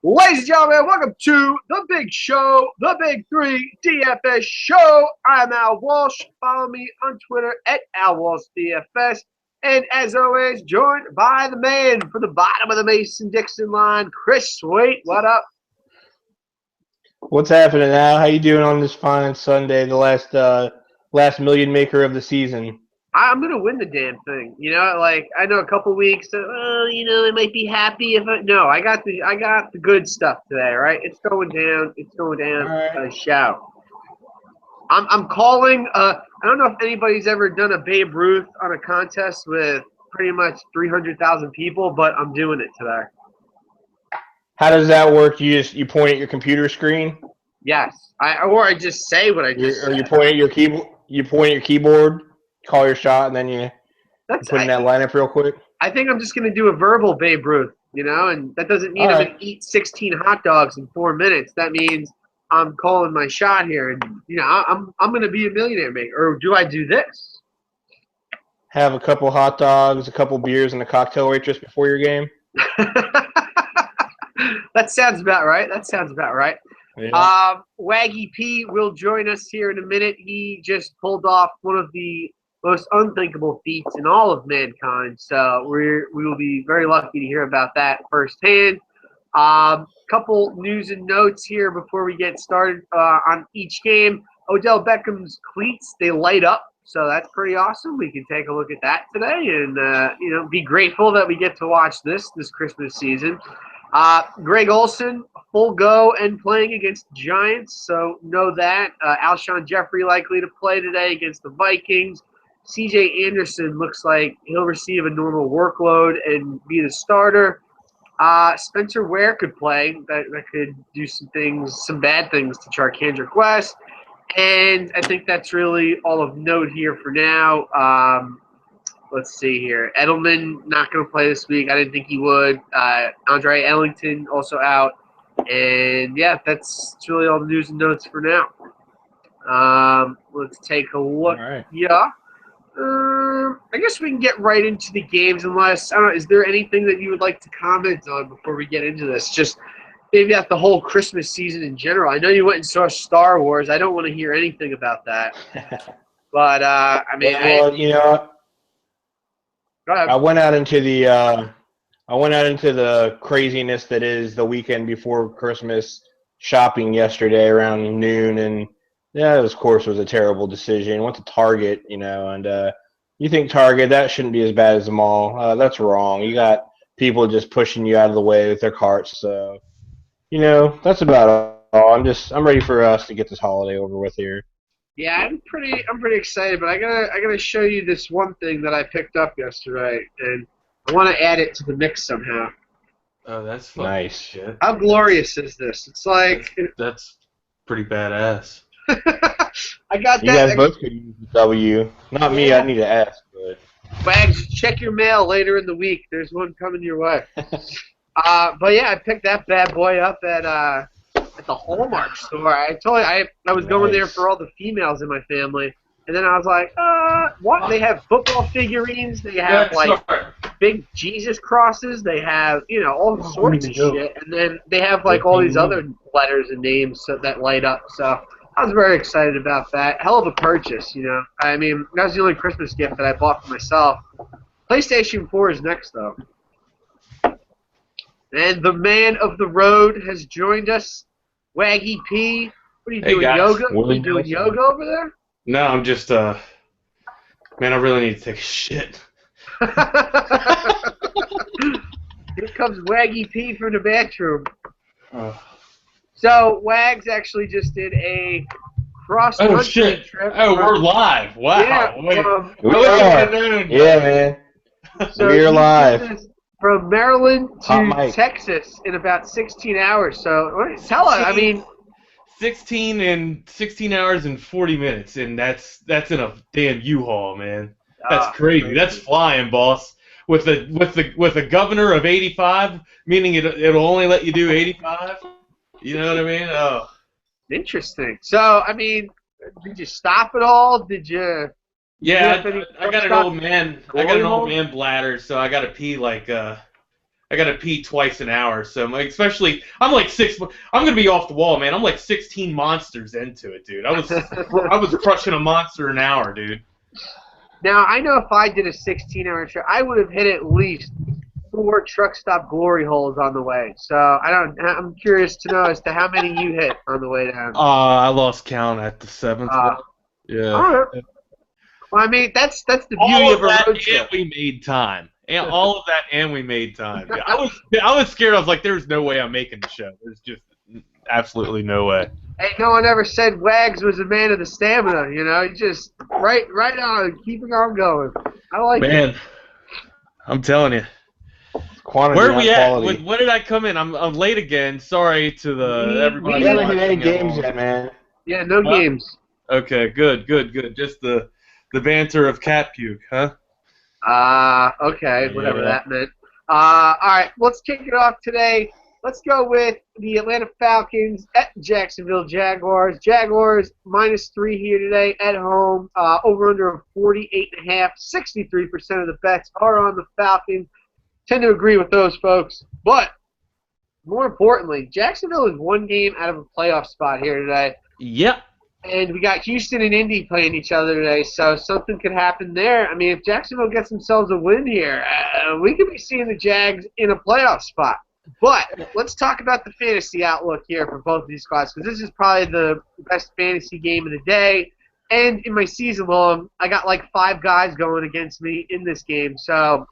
Ladies and gentlemen, welcome to the big show, the Big Three DFS show. I'm Al Walsh. Follow me on Twitter at AlWalshDFS. And as always, joined by the man from the bottom of the Mason-Dixon line, Chris Sweet. What up? What's happening now? How you doing on this fine Sunday, the last million maker of the season? I'm going to win the damn thing. You know, like, I know a couple weeks, I might be happy if I got the good stuff today, right? It's going down. It's going down. All right. Shout. I'm calling. I don't know if anybody's ever done a Babe Ruth on a contest with pretty much 300,000 people, but I'm doing it today. How does that work? You point at your computer screen? Yes. I just say what I just Or said. you point at your keyboard? You point at your keyboard, call your shot, and then you put in that lineup real quick? I think I'm just going to do a verbal Babe Ruth, and that doesn't mean I'm going to eat 16 hot dogs in 4 minutes. That means I'm calling my shot here, and I'm going to be a millionaire maker. Or do I do this? Have a couple hot dogs, a couple beers, and a cocktail waitress before your game? That sounds about right. Yeah. Waggy P will join us here in a minute. He just pulled off one of the most unthinkable feats in all of mankind, so we will be very lucky to hear about that firsthand. Couple news and notes here before we get started on each game. Odell Beckham's cleats, they light up, so that's pretty awesome. We can take a look at that today and be grateful that we get to watch this Christmas season. Greg Olsen, full go and playing against the Giants, so know that. Alshon Jeffrey likely to play today against the Vikings. C.J. Anderson looks like he'll receive a normal workload and be the starter. Spencer Ware could play. That could do some bad things to Charkandrick West. And I think that's really all of note here for now. Let's see here. Edelman not going to play this week. I didn't think he would. Andre Ellington also out. And, yeah, that's really all the news and notes for now. Let's take a look. All right. Yeah. I guess we can get right into the games unless, I don't know, is there anything that you would like to comment on before we get into this? Just maybe at the whole Christmas season in general. I know you went and saw Star Wars. I don't want to hear anything about that. But, Go ahead. I went out into the craziness that is the weekend before Christmas shopping yesterday around noon, and yeah, of course, was a terrible decision. Went to Target, and you think Target, that shouldn't be as bad as the mall. That's wrong. You got people just pushing you out of the way with their carts. So, that's about all. I'm ready for us to get this holiday over with here. Yeah, I'm pretty excited, but I gotta show you this one thing that I picked up yesterday, and I want to add it to the mix somehow. Oh, that's fucking Nice. shit. How glorious is this? It's like That's pretty badass. I got You that. guys both could use the W. Not me. I need to ask, but Wags, check your mail later in the week. There's one coming your way. But yeah, I picked that bad boy up at the Hallmark store. I told you I was going there for all the females in my family, and then I was like, what? They have football figurines. They have big Jesus crosses. They have all sorts of shit, and then they have like all these other letters and names that light up. So I was very excited about that. Hell of a purchase, I mean, that was the only Christmas gift that I bought for myself. PlayStation 4 is next, though. And the man of the road has joined us, Waggy P. What are you doing, guys. yoga? Are you doing yoga over there? No, I'm just, man, I really need to take a shit. Here comes Waggy P from the bathroom. So, Wags actually just did a cross-country trip. Oh, we're live. Wow. Yeah, yeah, man. So We're live. Did this from Maryland Hot to mic. Texas in about 16 hours. So, tell us, I mean... 16 hours and 40 minutes, and that's in a damn U-Haul, man. That's crazy. That's flying, boss. With a governor of 85, meaning it'll only let you do 85. You know what I mean? Oh. Interesting. So, I mean, did you stop at all? Did you? Yeah, I got an old man. I got an old man bladder, so I got to pee like I gotta pee twice an hour. So I'm like, especially I'm like I'm gonna be off the wall, man. I'm like 16 monsters into it, dude. I was crushing a monster an hour, dude. Now, I know if I did a 16-hour show, I would have hit at least 4 truck stop glory holes on the way. So I'm curious to know as to how many you hit on the way down. I lost count at the 7th one. Yeah. All right. Well, I mean, that's the beauty All of a road trip. And we made time. And all of that, and we made time. Yeah, I was scared. I was like, "There's no way I'm making the show. There's just absolutely no way." Hey, no one ever said Wags was a man of the stamina. You know, he just right on, keeping on going. I like it. Man, I'm telling you. Quantity, Where are we at? quality. When did I come in? I'm late again. Sorry to everybody. We haven't hit any games yet, man. Yeah, no games. Okay, good. Just the banter of cat puke, huh? Okay, whatever that meant. All right, let's kick it off today. Let's go with the Atlanta Falcons at Jacksonville Jaguars. Jaguars -3 here today at home. Over under 48.5. 63% of the bets are on the Falcons. Tend to agree with those folks. But more importantly, Jacksonville is 1 game out of a playoff spot here today. Yep. And we got Houston and Indy playing each other today, so something could happen there. I mean, if Jacksonville gets themselves a win here, we could be seeing the Jags in a playoff spot. But let's talk about the fantasy outlook here for both of these squads, because this is probably the best fantasy game of the day. And in my season long, I got like 5 guys going against me in this game. So,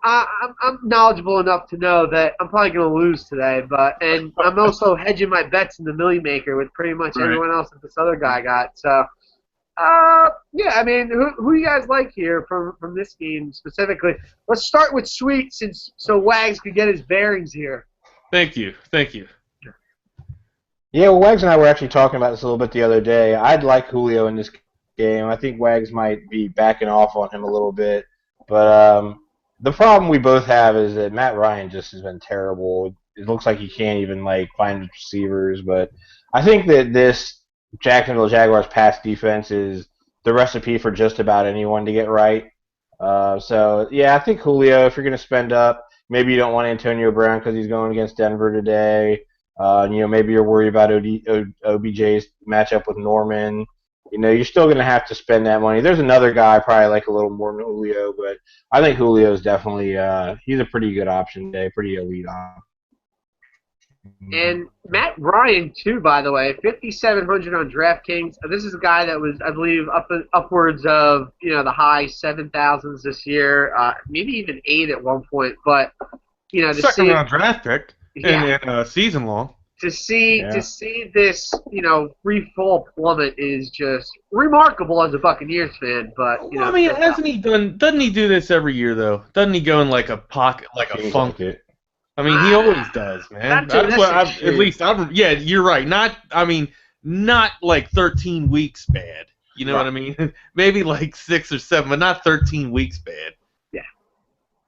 I'm knowledgeable enough to know that I'm probably going to lose today, and I'm also hedging my bets in the Millie Maker with pretty much everyone else that this other guy got. So, yeah, I mean, who you guys like here from this game specifically? Let's start with Sweet, so Wags could get his bearings here. Thank you. Yeah, well, Wags and I were actually talking about this a little bit the other day. I'd like Julio in this game. I think Wags might be backing off on him a little bit, but the problem we both have is that Matt Ryan just has been terrible. It looks like he can't even find receivers. But I think that this Jacksonville Jaguars pass defense is the recipe for just about anyone to get right. So yeah, I think Julio. If you're going to spend up, maybe you don't want Antonio Brown because he's going against Denver today. Maybe you're worried about OBJ's matchup with Norman. You're still going to have to spend that money. There's another guy I probably like a little more than Julio, but I think Julio's definitely he's a pretty good option today, pretty elite option. And Matt Ryan, too, by the way, 5,700 on DraftKings. This is a guy that was, I believe, upwards of the high 7,000s this year, maybe even 8 at one point. But second round draft pick in season long. To see this, free fall plummet is just remarkable as a Buccaneers fan. But I mean, doesn't he do this every year though? Doesn't he go in like a pocket, like a funk? I mean, he always does, man. Yeah, you're right. Not like 13 weeks bad. You know what I mean? Maybe like 6 or 7, but not 13 weeks bad.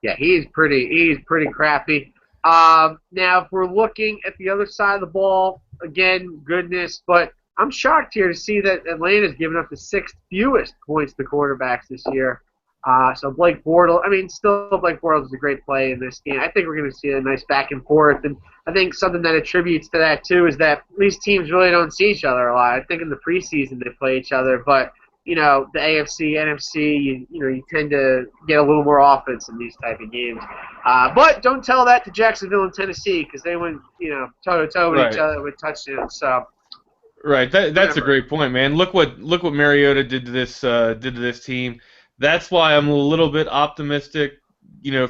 Yeah, he's pretty crappy. Now, if we're looking at the other side of the ball, again, goodness, but I'm shocked here to see that Atlanta's given up the 6th fewest points to quarterbacks this year. So Blake Bortles, Blake Bortles is a great play in this game. I think we're going to see a nice back and forth, and I think something that attributes to that, too, is that these teams really don't see each other a lot. I think in the preseason they play each other, but the AFC, NFC, you tend to get a little more offense in these type of games. But don't tell that to Jacksonville and Tennessee because they went, toe-to-toe with each other with touchdowns. So. Right, that's a great point, man. Look what Mariota did to this team. That's why I'm a little bit optimistic,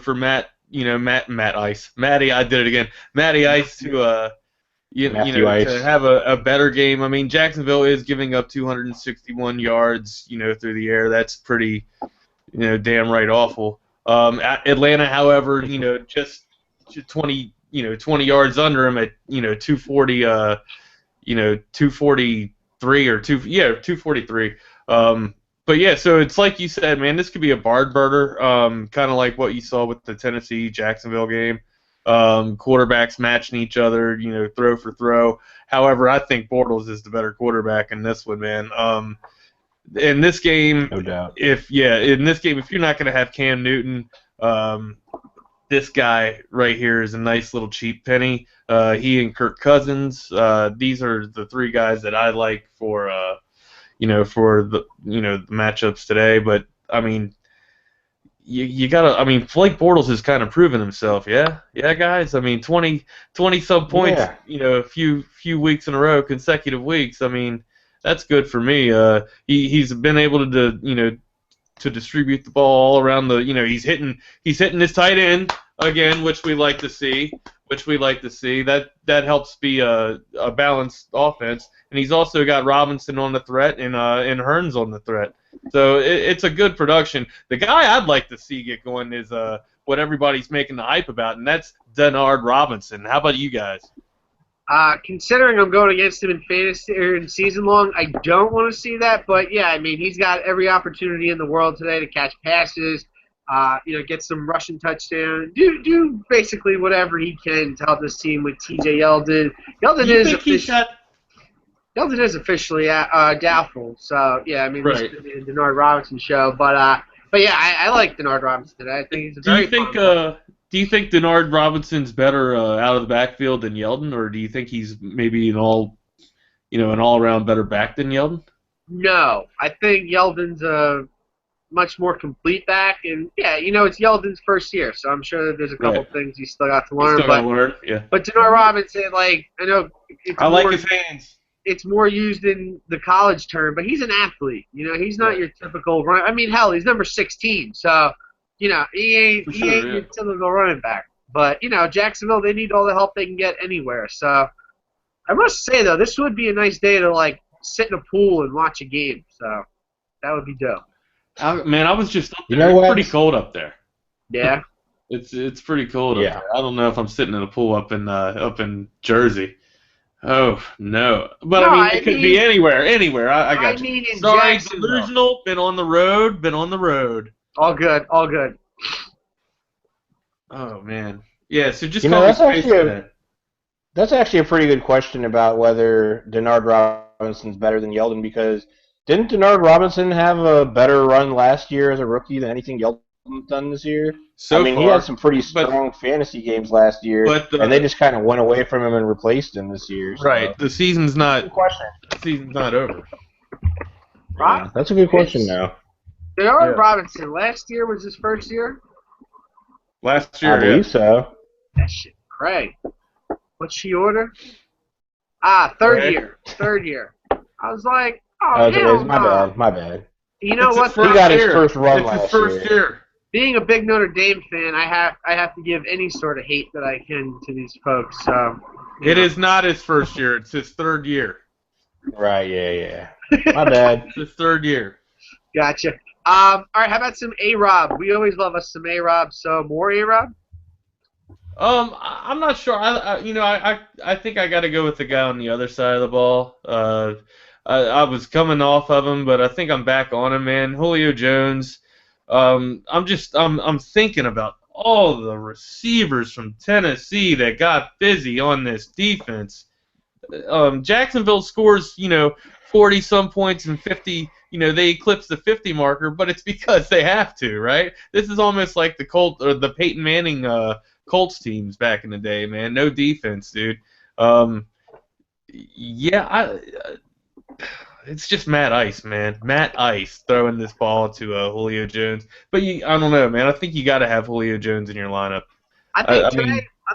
for Matty Ice. I did it again. Matty Ice to to have a better game. I mean, Jacksonville is giving up 261 yards, through the air. That's pretty, damn right awful. Atlanta, however, just 20 yards under him at 240, 243 or 243. But yeah, so it's like you said, man, this could be a barn burner, kind of like what you saw with the Tennessee-Jacksonville game. Quarterbacks matching each other, throw for throw. However, I think Bortles is the better quarterback in this one, man. In this game, no doubt. If you're not going to have Cam Newton, this guy right here is a nice little cheap penny. He and Kirk Cousins, these are the three guys that I like for for the the matchups today. But I mean, you gotta. I mean, Blake Bortles has kind of proven himself. Yeah, guys. I mean, 20 some points. Yeah. A few weeks in a row, consecutive weeks. I mean, that's good for me. He's been able to distribute the ball all around the. He's hitting his tight end again, which we like to see. That helps be a balanced offense. And he's also got Robinson on the threat and Hearns on the threat. So it's a good production. The guy I'd like to see get going is what everybody's making the hype about, and that's Denard Robinson. How about you guys? Considering I'm going against him in fantasy or in season long, I don't want to see that. But yeah, I mean, he's got every opportunity in the world today to catch passes, get some rushing touchdown, do basically whatever he can to help this team with T.J. Yeldon. Yeldon is officially doubtful. So yeah, I mean, this right. could be a Denard Robinson show. But yeah, I like Denard Robinson today. I think he's a very Do you think Denard Robinson's better out of the backfield than Yeldon, or do you think he's maybe an all-around better back than Yeldon? No, I think Yeldon's a much more complete back, and yeah, it's Yeldon's first year, so I'm sure that there's a couple things he's still got to learn. But Denard Robinson, I know I like his hands. It's more used in the college term, but he's an athlete. He's not your typical run. I mean, hell, he's number 16, so. He ain't your typical running back. But, Jacksonville, they need all the help they can get anywhere. So, I must say, though, this would be a nice day to, sit in a pool and watch a game. So, that would be dope. I was just up there. It's pretty cold up there. Yeah? It's pretty cold up there. I don't know if I'm sitting in a pool up in Jersey. Oh, no. But, it could be anywhere. I got you. Sorry, delusional. Been on the road. All good. Oh man, yeah. So just that's actually a pretty good question about whether Denard Robinson's better than Yeldon, because didn't Denard Robinson have a better run last year as a rookie than anything Yeldon's done this year? He had some pretty strong fantasy games last year, and they just kind of went away from him and replaced him this year. So. Right. The season's not over. Yeah, that's a good question now. Denard Robinson, last year was his first year? Last year, I believe so. That shit, Craig. What's she order? Third year. I was like, my bad. You know what? He got his first run last year. Being a big Notre Dame fan, I have to give any sort of hate that I can to these folks. It is not his first year. It's his third year. Right, yeah. My bad. It's his third year. Gotcha. All right, how about some A-Rob? We always love us some A-Rob, so more A-Rob? I'm not sure. I think I got to go with the guy on the other side of the ball. I was coming off of him, but I think I'm back on him, man. Julio Jones. I'm thinking about all the receivers from Tennessee that got busy on this defense. Jacksonville scores, 40-some points and 50. They eclipse the 50 marker, but it's because they have to, right? This is almost like the Peyton Manning Colts teams back in the day, man. No defense, dude. It's just Matt Ice, man. Matt Ice throwing this ball to Julio Jones. But I don't know, man. I think you got to have Julio Jones in your lineup. I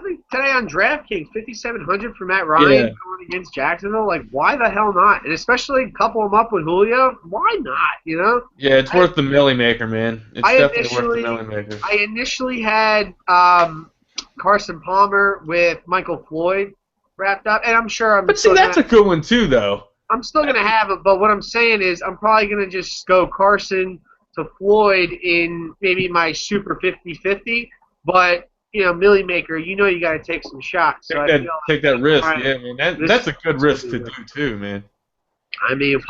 think today on DraftKings, 5,700 for Matt Ryan going against Jacksonville. Why the hell not? And especially couple him up with Julio. Why not? Yeah, it's worth the Millie Maker, man. It's definitely worth the Millie Maker. I initially had Carson Palmer with Michael Floyd wrapped up, and I'm sure I'm. But see, that's a good one too, though. I'm still gonna have it, but what I'm saying is I'm probably gonna just go Carson to Floyd in maybe my super 50-50, but. Millie Maker, you got to take some shots. So take that risk, yeah, man. That's a good risk to do too, man. I mean,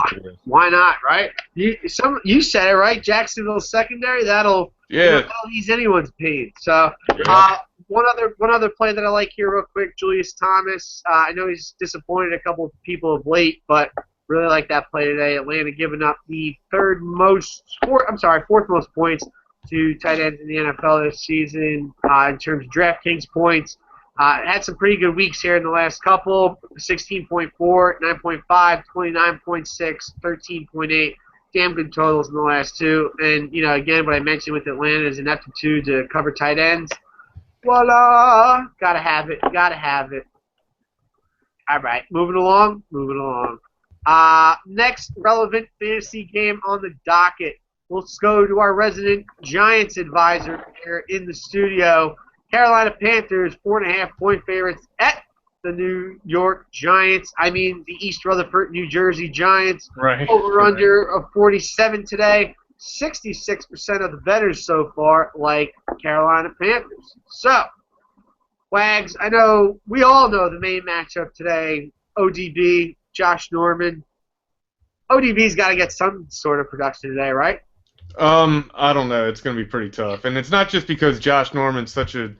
why not, right? You said it right. Jacksonville's secondary that'll ease anyone's pain. So one other play that I like here, real quick, Julius Thomas. I know he's disappointed a couple of people of late, but really like that play today. Atlanta giving up the fourth most points two tight ends in the NFL this season in terms of DraftKings points. Had some pretty good weeks here in the last couple. 16.4, 9.5, 29.6, 13.8. Damn good totals in the last two. And, again, what I mentioned with Atlanta is an aptitude to cover tight ends. Voila! Gotta have it. Gotta have it. All right, moving along. Next relevant fantasy game on the docket. Let's go to our resident Giants advisor here in the studio. Carolina Panthers, 4.5-point favorites at the New York Giants. I mean, the East Rutherford, New Jersey Giants. Right. Over-under of 47 today. 66% of the bettors so far like Carolina Panthers. So, Wags, I know we all know the main matchup today, ODB, Josh Norman. ODB's got to get some sort of production today, right? I don't know. It's going to be pretty tough, and it's not just because Josh Norman's such a,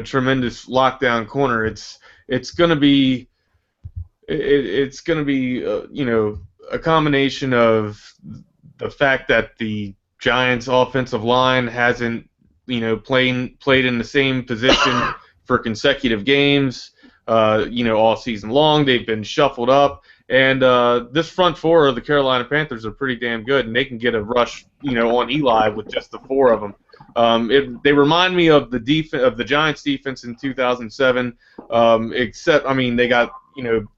tremendous lockdown corner. It's going to be, a combination of the fact that the Giants' offensive line hasn't, played in the same position for consecutive games, all season long. They've been shuffled up. And this front four of the Carolina Panthers are pretty damn good, and they can get a rush, on Eli with just the four of them. They remind me of the Giants' defense in 2007, except they got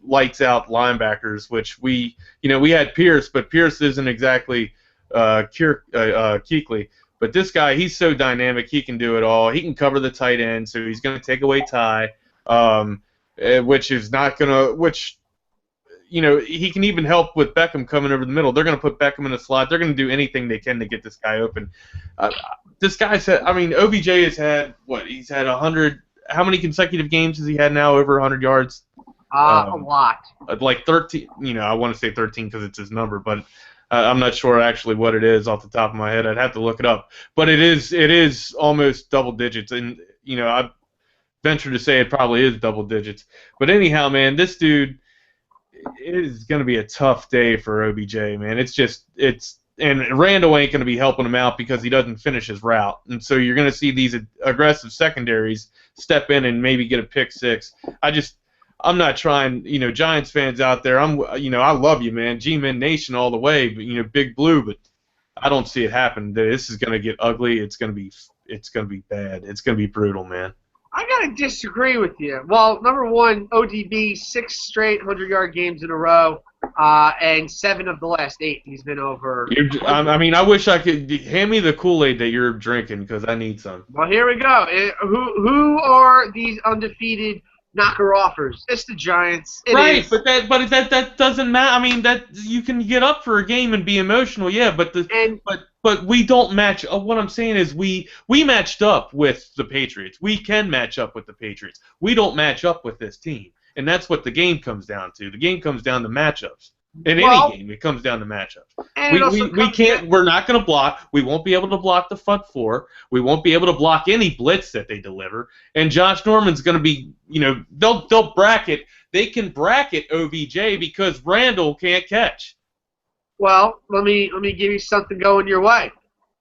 lights out linebackers, which we had Pierce, but Pierce isn't exactly Kuechly. But this guy, he's so dynamic, he can do it all. He can cover the tight end, so he's going to take away Ty, which is not going to he can even help with Beckham coming over the middle. They're going to put Beckham in the slot. They're going to do anything they can to get this guy open. This guy's had, OBJ has had, he's had 100, how many consecutive games has he had now over 100 yards? A lot. Like 13, I want to say 13 because it's his number, but I'm not sure actually what it is off the top of my head. I'd have to look it up. But it is almost double digits, and, I venture to say it probably is double digits. But anyhow, man, this dude, it is going to be a tough day for OBJ, man. And Randall ain't going to be helping him out because he doesn't finish his route. And so you're going to see these aggressive secondaries step in and maybe get a pick six. I'm not trying, Giants fans out there, I love you, man. G-Men Nation all the way, but, Big Blue, but I don't see it happen. This is going to get ugly. It's going to be bad. It's going to be brutal, man. I gotta disagree with you. Well, number one, ODB, 6 straight 100-yard games in a row, and 7 of the last 8 he's been over. I wish I could hand me the Kool-Aid that you're drinking because I need some. Well, here we go. Who are these undefeated knocker offers? It's the Giants. Right, but that doesn't matter. That you can get up for a game and be emotional, yeah. But we don't match. What I'm saying is we matched up with the Patriots. We can match up with the Patriots. We don't match up with this team, and that's what the game comes down to. The game comes down to matchups. In any game, it comes down to matchups. We're not going to block. We won't be able to block the front four. We won't be able to block any blitz that they deliver. And Josh Norman's going to be, they'll bracket. They can bracket OBJ because Randall can't catch. Well, let me give you something going your way.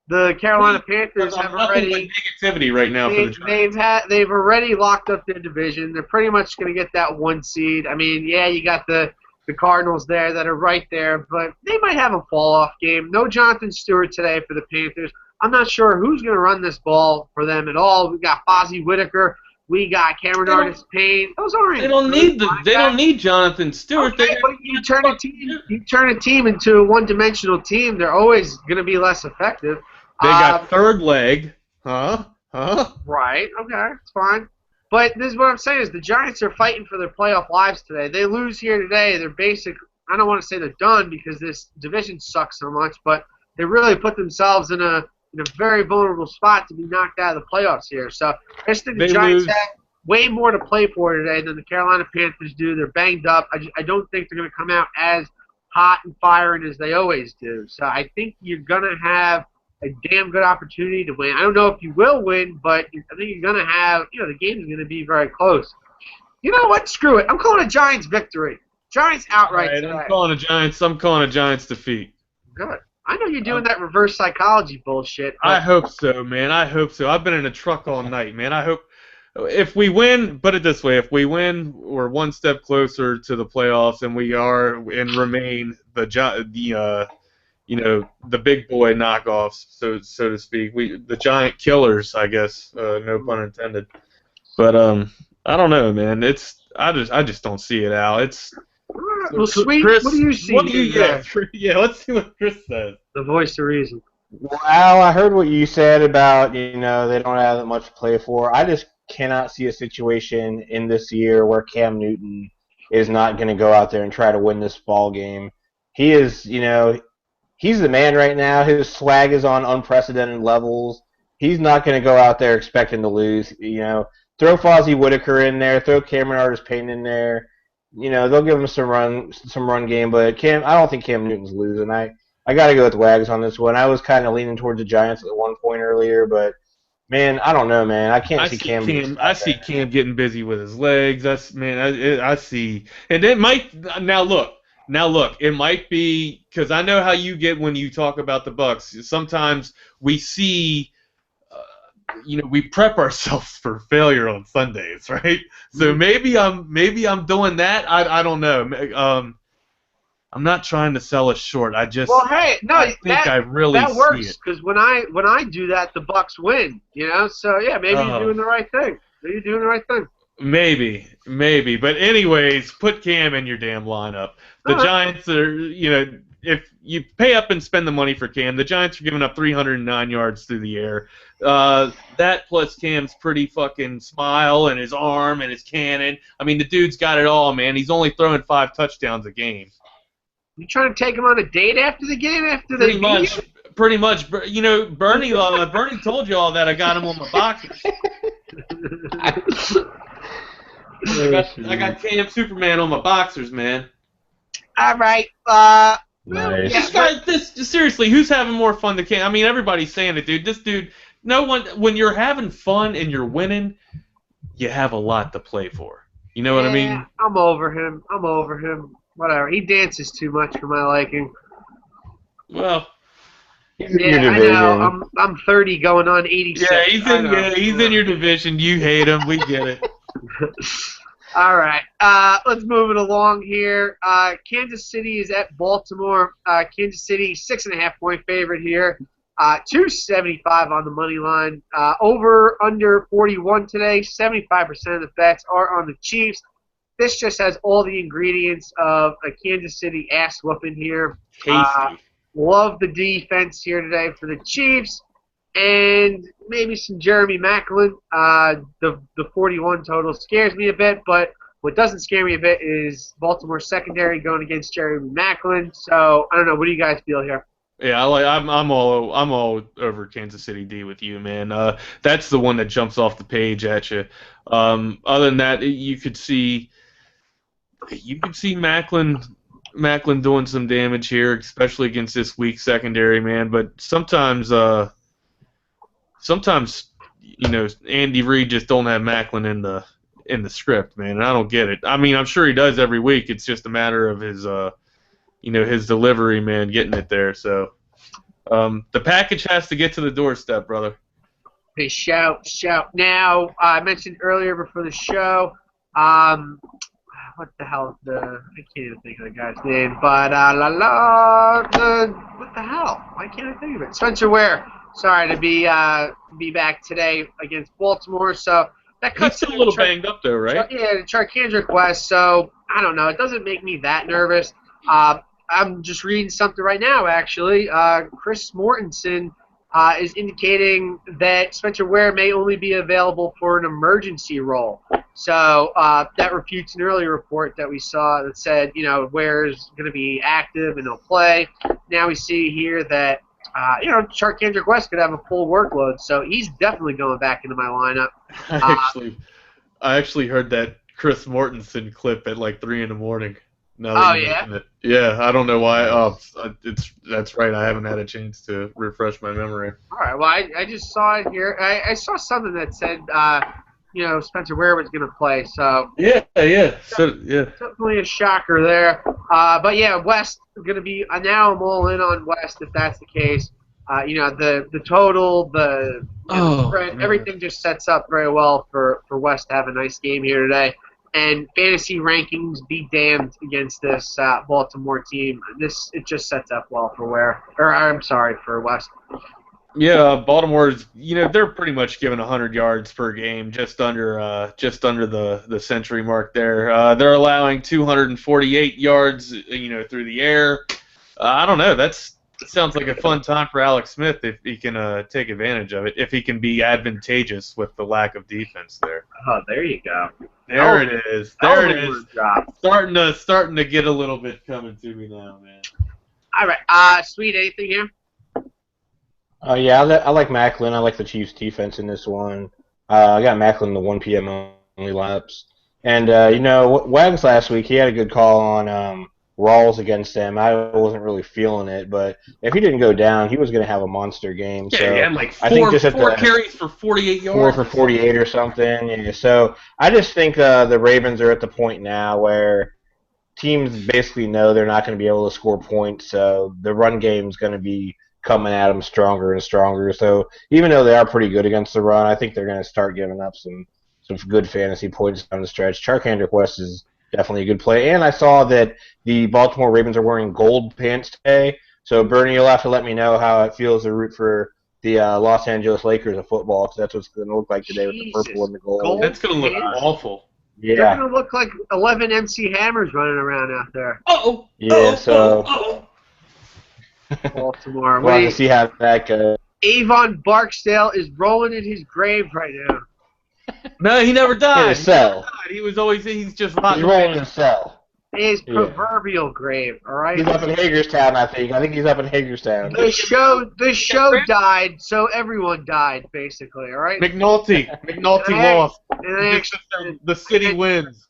The Carolina Panthers have already negativity right now for the Giants. They've already locked up their division. They're pretty much going to get that 1 seed. You got the Cardinals there that are right there, but they might have a fall-off game. No Jonathan Stewart today for the Panthers. I'm not sure who's going to run this ball for them at all. We got Fozzie Whitaker. We got Cameron Artis-Payne. Those aren't. They don't need Jonathan Stewart. Okay, but you turn a team into a one-dimensional team, they're always going to be less effective. They got third leg. Huh? Right. Okay, it's fine. But this is what I'm saying is the Giants are fighting for their playoff lives today. They lose here today, they're I don't want to say they're done because this division sucks so much, but they really put themselves in a very vulnerable spot to be knocked out of the playoffs here. So I just think the Giants have way more to play for today than the Carolina Panthers do. They're banged up. I don't think they're going to come out as hot and firing as they always do. So I think you're going to have a damn good opportunity to win. I don't know if you will win, but I think you're going to have, the game is going to be very close. You know what? Screw it. I'm calling a Giants victory. Giants outright today. I'm calling a Giants defeat. Good. I know you're doing that reverse psychology bullshit. I hope so, man. I hope so. I've been in a truck all night, man. I hope if we win, put it this way, if we win, we're one step closer to the playoffs, and we are and remain the big boy knockoffs, so to speak. The giant killers, I guess, no pun intended. But I don't know, man. I just don't see it, Al. Well, sweet. Chris, what do you see? Let's see what Chris says. The voice of reason. Well, Al, I heard what you said about, they don't have that much to play for. I just cannot see a situation in this year where Cam Newton is not going to go out there and try to win this ball game. He is, he's the man right now. His swag is on unprecedented levels. He's not going to go out there expecting to lose. Throw Fozzie Whitaker in there, throw Cameron Artis-Payne in there. They'll give him some run game, but I don't think Cam Newton's losing. I got to go with Wags on this one. I was kind of leaning towards the Giants at one point earlier, but man, I don't know, man. I can't see Cam. I see Cam getting busy with his legs. I see, and it might now look. It might be because I know how you get when you talk about the Bucks. Sometimes we see. We prep ourselves for failure on Sundays, right? So maybe I'm doing that. I don't know. I'm not trying to sell us short. I think I really that works see it. because when I do that, the Bucks win. So yeah, maybe you're doing the right thing. Maybe you're doing the right thing. Maybe. But anyways, put Cam in your damn lineup. The Giants are, if you pay up and spend the money for Cam, the Giants are giving up 309 yards through the air. That plus Cam's pretty fucking smile and his arm and his cannon. I mean, the dude's got it all, man. He's only throwing 5 touchdowns a game. You trying to take him on a date after the game? Pretty much. Bernie told you all that. I got him on my boxers. I got Cam Superman on my boxers, man. All right. Nice. Seriously, who's having more fun than Cam? I mean, everybody's saying it, dude. This dude, no one. When you're having fun and you're winning, you have a lot to play for. You know what I mean? I'm over him. Whatever. He dances too much for my liking. Well, he's in your division. I know. I'm 30 going on 86. Yeah, he's in your division. You hate him. We get it. All right. Let's move it along here. Kansas City is at Baltimore. Kansas City, 6.5-point favorite here. 275 on the money line. Over, under 41 today. 75% of the bets are on the Chiefs. This just has all the ingredients of a Kansas City ass whooping here. Tasty. Love the defense here today for the Chiefs. And maybe some Jeremy Maclin. The 41 total scares me a bit, but what doesn't scare me a bit is Baltimore's secondary going against Jeremy Maclin. So I don't know. What do you guys feel here? Yeah, I'm all over Kansas City D with you, man. That's the one that jumps off the page at you. Other than that, you could see Maclin doing some damage here, especially against this weak secondary, man. But sometimes Andy Reid just don't have Maclin in the script, man, and I don't get it. I mean, I'm sure he does every week. It's just a matter of his his delivery, man, getting it there. So the package has to get to the doorstep, brother. Hey, shout. Now, I mentioned earlier before the show, what the hell? I can't even think of the guy's name, but what the hell? Why can't I think of it? Spencer Ware. Sorry to be back today against Baltimore. So that cuts. He's still a little banged up though, right? Yeah, the Charkandrick West. So I don't know. It doesn't make me that nervous. I'm just reading something right now, actually. Chris Mortensen is indicating that Spencer Ware may only be available for an emergency role. So that refutes an earlier report that we saw that said, Ware is going to be active and he'll play. Now we see here that, Charkandrick West could have a full workload. So he's definitely going back into my lineup. I actually heard that Chris Mortensen clip at like 3 a.m. Oh, yeah? Yeah, I don't know why. Oh, that's right. I haven't had a chance to refresh my memory. All right. Well, I just saw it here. I saw something that said, Spencer Ware was going to play. So yeah. So yeah, definitely a shocker there. But yeah, West going to be now. I'm all in on West if that's the case. The total, the spread, man. everything just sets up very well for West to have a nice game here today. And fantasy rankings be damned against this Baltimore team. It just sets up well for West. Yeah, Baltimore's, they're pretty much giving 100 yards per game, just under the century mark there. They're allowing 248 yards, through the air. I don't know. That sounds like a fun time for Alex Smith if he can take advantage of it, if he can be advantageous with the lack of defense there. Oh, there you go. There it is. Starting to get a little bit coming to me now, man. All right. Sweet, anything here? Yeah, I like Macklin. I like the Chiefs' defense in this one. I got Macklin in the 1 p.m. only laps. And, Wags last week, he had a good call on Rawls against them. I wasn't really feeling it, but if he didn't go down, he was going to have a monster game. Yeah, so he had like I think just four carries for 48 yards. 4 for 48 or something. Yeah, so I just think the Ravens are at the point now where teams basically know they're not going to be able to score points, so the run game's going to be coming at them stronger and stronger. So even though they are pretty good against the run, I think they're going to start giving up some good fantasy points down the stretch. Charkandrick West is definitely a good play. And I saw that the Baltimore Ravens are wearing gold pants today. So, Bernie, you'll have to let me know how it feels to root for the Los Angeles Lakers of football, because that's what it's going to look like today with the purple and the gold. That's going to look awful. Yeah. They're going to look like 11 MC Hammers running around out there. Baltimore. We'll have to see how that goes. Avon Barksdale is rolling in his grave right now. No, he never died. In his cell. He's just He's rolling in his cell. His proverbial grave, all right? He's up in Hagerstown, I think. I think he's up in Hagerstown. The show died, so everyone died, basically, all right? McNulty lost. The city wins.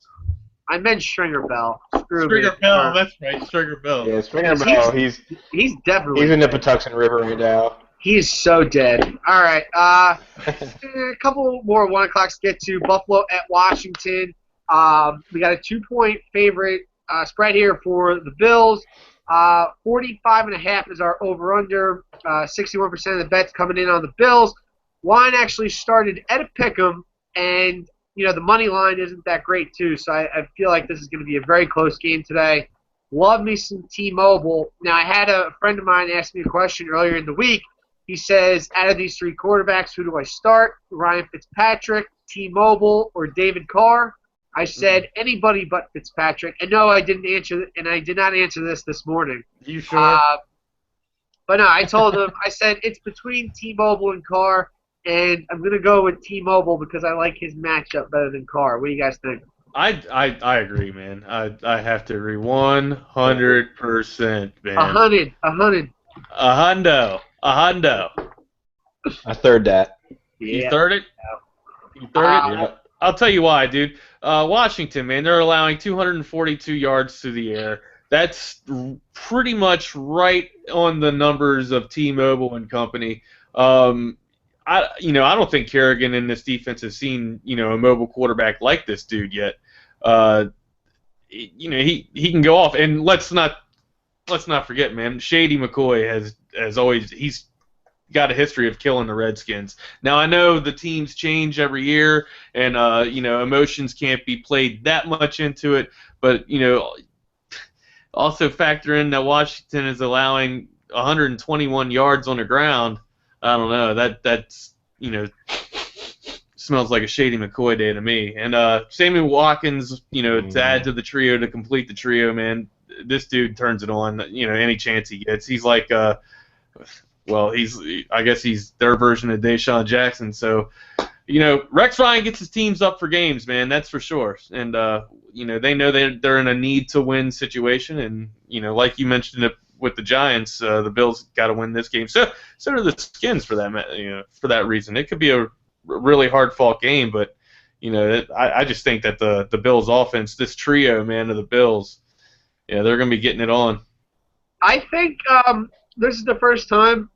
I meant Stringer Bell. Stringer Bell, that's right, Stringer Bell. Yeah, Stringer Bell. He's definitely in the Patuxent River right now. He's so dead. All right, a couple more 1 o'clocks to get to. Buffalo at Washington. We got a 2-point favorite spread here for the Bills. 45.5 is our over/under. 61% of the bets coming in on the Bills. Line actually started at a pick'em, and the money line isn't that great too. So I feel like this is going to be a very close game today. Love me some T-Mobile. Now I had a friend of mine ask me a question earlier in the week. He says, out of these 3 quarterbacks, who do I start? Ryan Fitzpatrick, T-Mobile, or David Carr? I said anybody but Fitzpatrick. And no, I didn't answer, and I did not answer this morning. You sure? But no, I told him, I said it's between T-Mobile and Carr, and I'm going to go with T-Mobile because I like his matchup better than Carr. What do you guys think? I agree, man. I have to agree 100%, man. 100. A hundo. I third that. You third it? You third it? Yeah. I'll tell you why, dude. Washington, man, they're allowing 242 yards through the air. That's pretty much right on the numbers of T-Mobile and company. I don't think Kerrigan in this defense has seen, a mobile quarterback like this dude yet. He can go off, and let's not forget, man. Shady McCoy has always, he's got a history of killing the Redskins. Now I know the teams change every year, and emotions can't be played that much into it, but also factor in that Washington is allowing 121 yards on the ground. I don't know. That's smells like a Shady McCoy day to me. And Sammy Watkins, to add to the trio, to complete the trio, man, this dude turns it on. Any chance he gets, he's like, I guess he's their version of Deshaun Jackson. So, Rex Ryan gets his teams up for games, man. That's for sure. And they know they're in a need to win situation, and like you mentioned it with the Giants, the Bills got to win this game. So do the Skins for that, for that reason. It could be a really hard fought game, but I just think that the Bills offense, this trio, man, of the Bills, they're going to be getting it on. I think this is the first time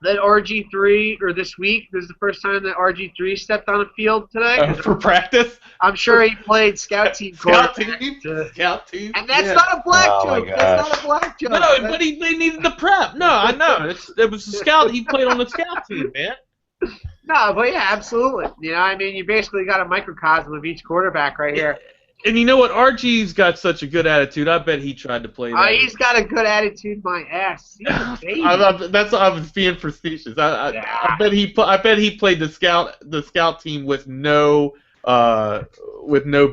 that RG3 or this week. This is the first time that RG3 stepped on a field today. For practice? I'm sure he played scout team Scout quarterback. team? Scout team? And that's Yeah. not a black Oh, my joke. That's not gosh. a black joke. No, but they needed the prep. No, I know. It was a scout. He played on the scout team, man. No, but yeah, absolutely. You know, I mean, you basically got a microcosm of each quarterback right here. And you know what? RG's got such a good attitude. I bet he tried to play that. He's got a good attitude, my ass. He's a baby. I was being facetious. I bet he played the scout team with no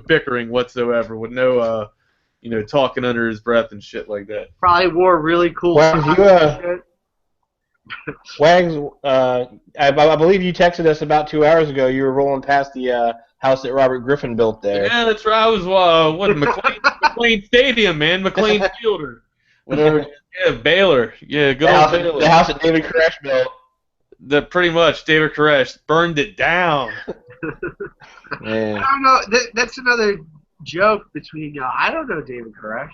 bickering whatsoever, with no talking under his breath and shit like that. Probably wore really cool Wags, socks. Wags, I believe you texted us about 2 hours ago. You were rolling past the house that Robert Griffin built there. Yeah, that's right. I was McLean Stadium, man, McLean Fielder, whatever. Yeah, Baylor. Yeah, good old Baylor. The house that David Koresh built. Pretty much, David Koresh burned it down. Man. I don't know. That's another joke between y'all. I don't know David Koresh.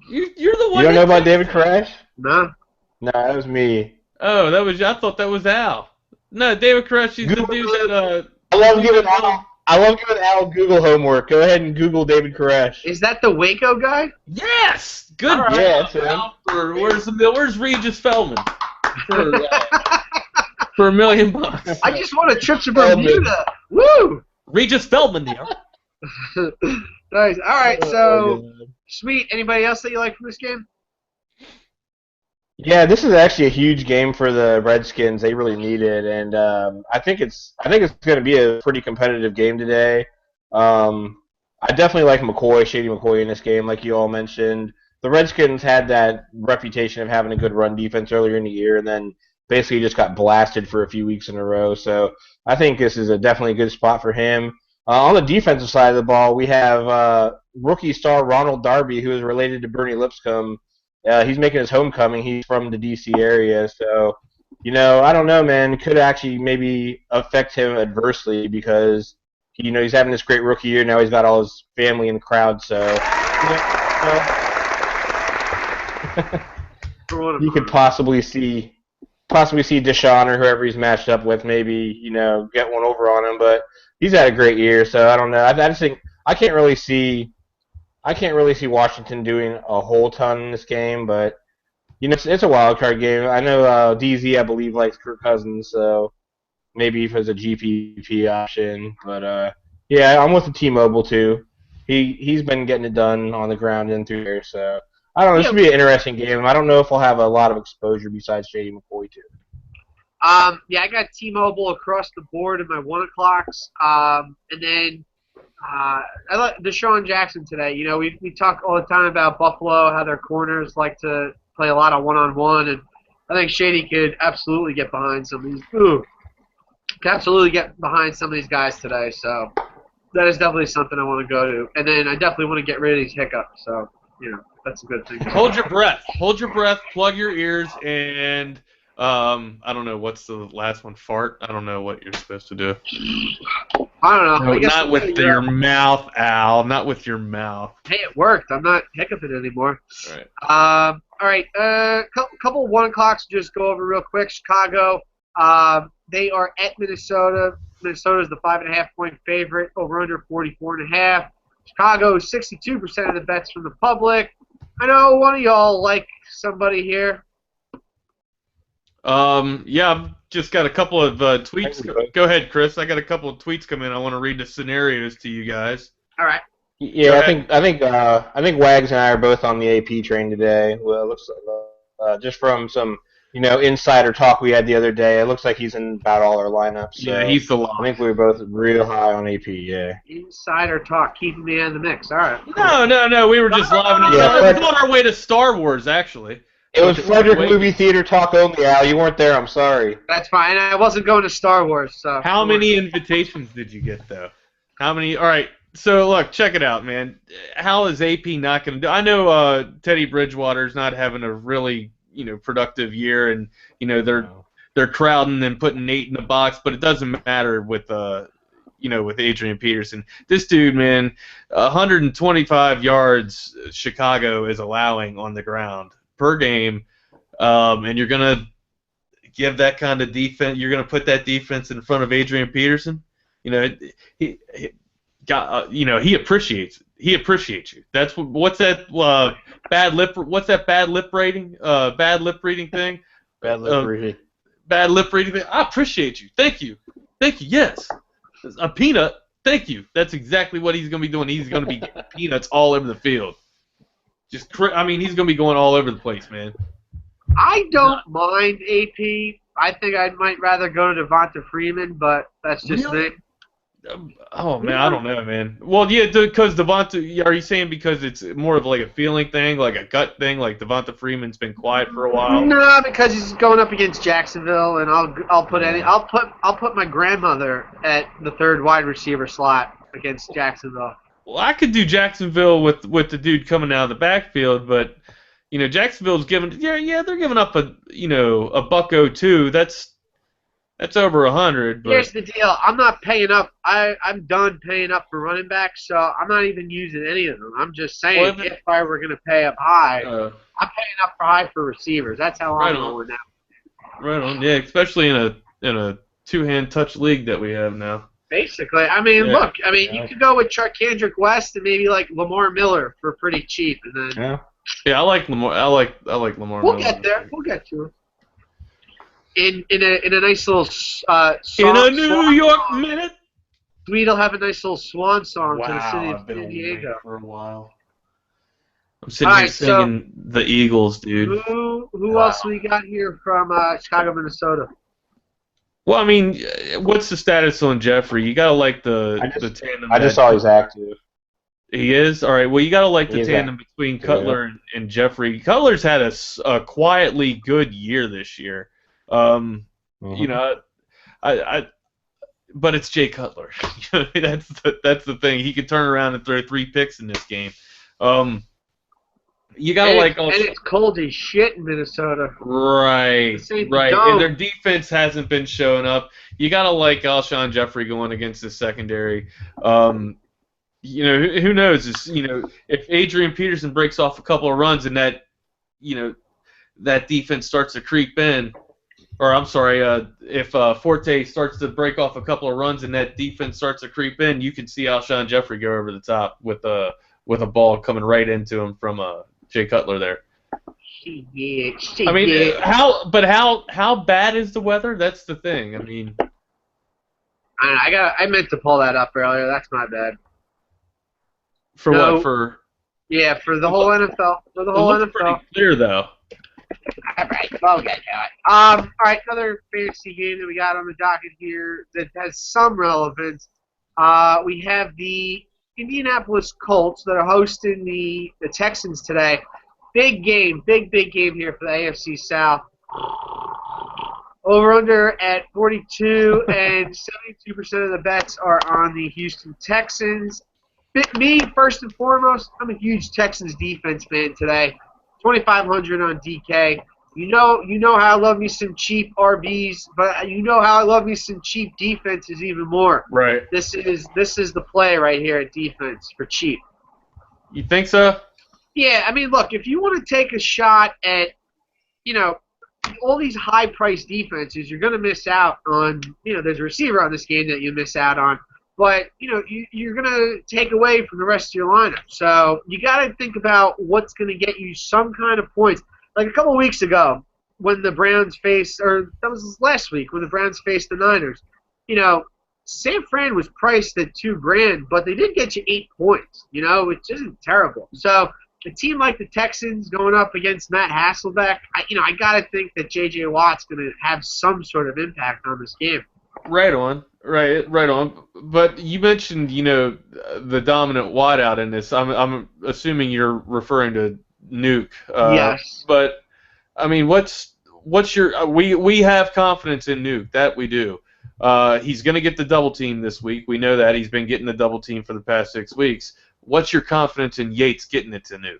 You're the one. You don't know about David Koresh? No. No, that was me. Oh, I thought that was Al. No, David Koresh is the dude that. I love giving Al Google homework. Go ahead and Google David Koresh. Is that the Waco guy? Yes, good. Right. Yeah, that's him. Where's Regis Feldman? For $1 million. I just want a trip to Bermuda. Woo! Regis Feldman, dear. Nice. All right, so sweet. Anybody else that you like from this game? Yeah, this is actually a huge game for the Redskins. They really need it, and I think it's going to be a pretty competitive game today. I definitely like Shady McCoy in this game, like you all mentioned. The Redskins had that reputation of having a good run defense earlier in the year, and then basically just got blasted for a few weeks in a row. So I think this is definitely a good spot for him. On the defensive side of the ball, we have rookie star Ronald Darby, who is related to Bernie Lipscomb. He's making his homecoming. He's from the D.C. area, so I don't know, man. It could actually maybe affect him adversely because he's having this great rookie year. Now he's got all his family in the crowd, so you could possibly see Deshaun or whoever he's matched up with maybe get one over on him. But he's had a great year, so I don't know. I just think I can't really see Washington doing a whole ton in this game, but it's a wild card game. I know DZ, I believe, likes Kirk Cousins, so maybe if it's a GPP option. But yeah, I'm with the T-Mobile too. He's been getting it done on the ground and through there, so I don't know. This will be an interesting game. I don't know if we'll have a lot of exposure besides Shady McCoy too. Yeah, I got T-Mobile across the board in my 1 o'clocks, and then. I like Deshaun Jackson today. We talk all the time about Buffalo, how their corners like to play a lot of one-on-one, and I think Shady could absolutely get behind some of these. Guys today. So that is definitely something I want to go to, and then I definitely want to get rid of these hiccups. So that's a good thing. Hold your breath. Plug your ears, and I don't know what's the last one. Fart. I don't know what you're supposed to do. I don't know. No, not with your mouth, Al. Not with your mouth. Hey, it worked. I'm not hiccuping anymore. All right. All right. Couple 1 o'clocks. Just go over real quick. Chicago. They are at Minnesota. Minnesota is the 5.5 point favorite. Over under 44.5. Chicago 62% of the bets from the public. I know one of y'all like somebody here. Yeah, I've just got a couple of tweets. Go ahead, Chris. I got a couple of tweets come in. I want to read the scenarios to you guys. All right. Yeah, I think Wags and I are both on the AP train today. Well, it looks like, just from some insider talk we had the other day, it looks like he's in about all our lineups. So yeah, he's the lock. I think we're both real high on AP. Yeah. Insider talk, keeping me in the mix. All right. No. We were just live. We're on our way to Star Wars, actually. It was Frederick Movie Theater talk only, Al. You weren't there. I'm sorry. That's fine. I wasn't going to Star Wars. So. How many invitations did you get, though? How many? All right. So, look, check it out, man. How is AP not going to do? I know Teddy Bridgewater's not having a really, productive year, and, they're crowding and putting Nate in the box, but it doesn't matter with, with Adrian Peterson. This dude, man, 125 yards Chicago is allowing on the ground per game, and you're going to give that kind of defense. You're going to put that defense in front of Adrian Peterson. You know, he got. You know, he appreciates it. He appreciates you. That's what's that bad lip? What's that bad lip rating? Bad lip reading thing. Bad lip reading. Bad lip reading thing. I appreciate you. Thank you. Thank you. Yes. A peanut. Thank you. That's exactly what he's going to be doing. He's going to be getting peanuts all over the field. He's going to be going all over the place, man. I don't mind AP. I think I might rather go to Devonta Freeman, but that's just me. Oh, man, I don't know, man. Well, yeah, because Devonta, are you saying because it's more of like a feeling thing, like a gut thing, like Devonta Freeman's been quiet for a while? No, because he's going up against Jacksonville, and I'll put my grandmother at the third wide receiver slot against Jacksonville. Well, I could do Jacksonville with the dude coming out of the backfield, but you know, Jacksonville's giving they're giving up a $102. That's over 100. But here's the deal: I'm not paying up. I'm done paying up for running backs, so I'm not even using any of them. I'm just saying, if I were going to pay up high, I'm paying up high for receivers. That's how I'm going now. Right on, yeah, especially in a two-hand touch league that we have now. Basically, I mean, look, I mean, you could go with Charkandrick West and maybe like Lamar Miller for pretty cheap, and then I like Lamar. I like Lamar. We'll get there. We'll get to it. In a nice little in a New York minute. Sweet'll have a nice little swan song to the city I've of been San Diego for a while. I'm sitting here singing the Eagles, dude. Who else we got here from Chicago, Minnesota? Well, I mean, what's the status on Jeffrey? You gotta like the tandem. I just saw he's active. He is? All right. Well, you gotta like the tandem between Cutler and Jeffrey. Cutler's had a quietly good year this year. You know, but it's Jay Cutler. that's the thing. He could turn around and throw 3 picks in this game. You gotta and it's cold as shit in Minnesota. Right. And their defense hasn't been showing up. You gotta like Alshon Jeffrey going against the secondary. You know, who knows? If Adrian Peterson breaks off a couple of runs and that defense starts to creep in, or I'm sorry, if Forte starts to break off a couple of runs and that defense starts to creep in, you can see Alshon Jeffrey go over the top with a ball coming right into him from Jay Cutler there. I mean, how bad is the weather? That's the thing. I mean, I meant to pull that up earlier. That's my bad. For what? For the whole NFL. For the whole NFL. Pretty clear though. All right, we'll get to it. All right, another fantasy game that we got on the docket here that has some relevance. We have the Indianapolis Colts that are hosting the Texans today. Big game here for the AFC South. Over under at 42, and 72% of the bets are on the Houston Texans. Me, first and foremost, I'm a huge Texans defense fan today. 2,500 on DK. You know how I love me some cheap RBs, but you know how I love me some cheap defenses even more. Right. This is the play right here at defense for cheap. You think so? Yeah, I mean, look, if you want to take a shot at, all these high-priced defenses, you're going to miss out on, there's a receiver on this game that you miss out on. But, you're going to take away from the rest of your lineup. So you got to think about what's going to get you some kind of points. Like a couple of weeks ago when the Browns faced, or that was last week when the Browns faced the Niners, San Fran was priced at $2,000, but they did get you 8 points, which isn't terrible. So a team like the Texans going up against Matt Hasselbeck, I got to think that J.J. Watt's going to have some sort of impact on this game. Right on. But you mentioned, the dominant wideout in this. I'm assuming you're referring to Nuke. Yes. But I mean, what's your? We have confidence in Nuke. That we do. He's going to get the double team this week. We know that he's been getting the double team for the past 6 weeks. What's your confidence in Yates getting it to Nuke?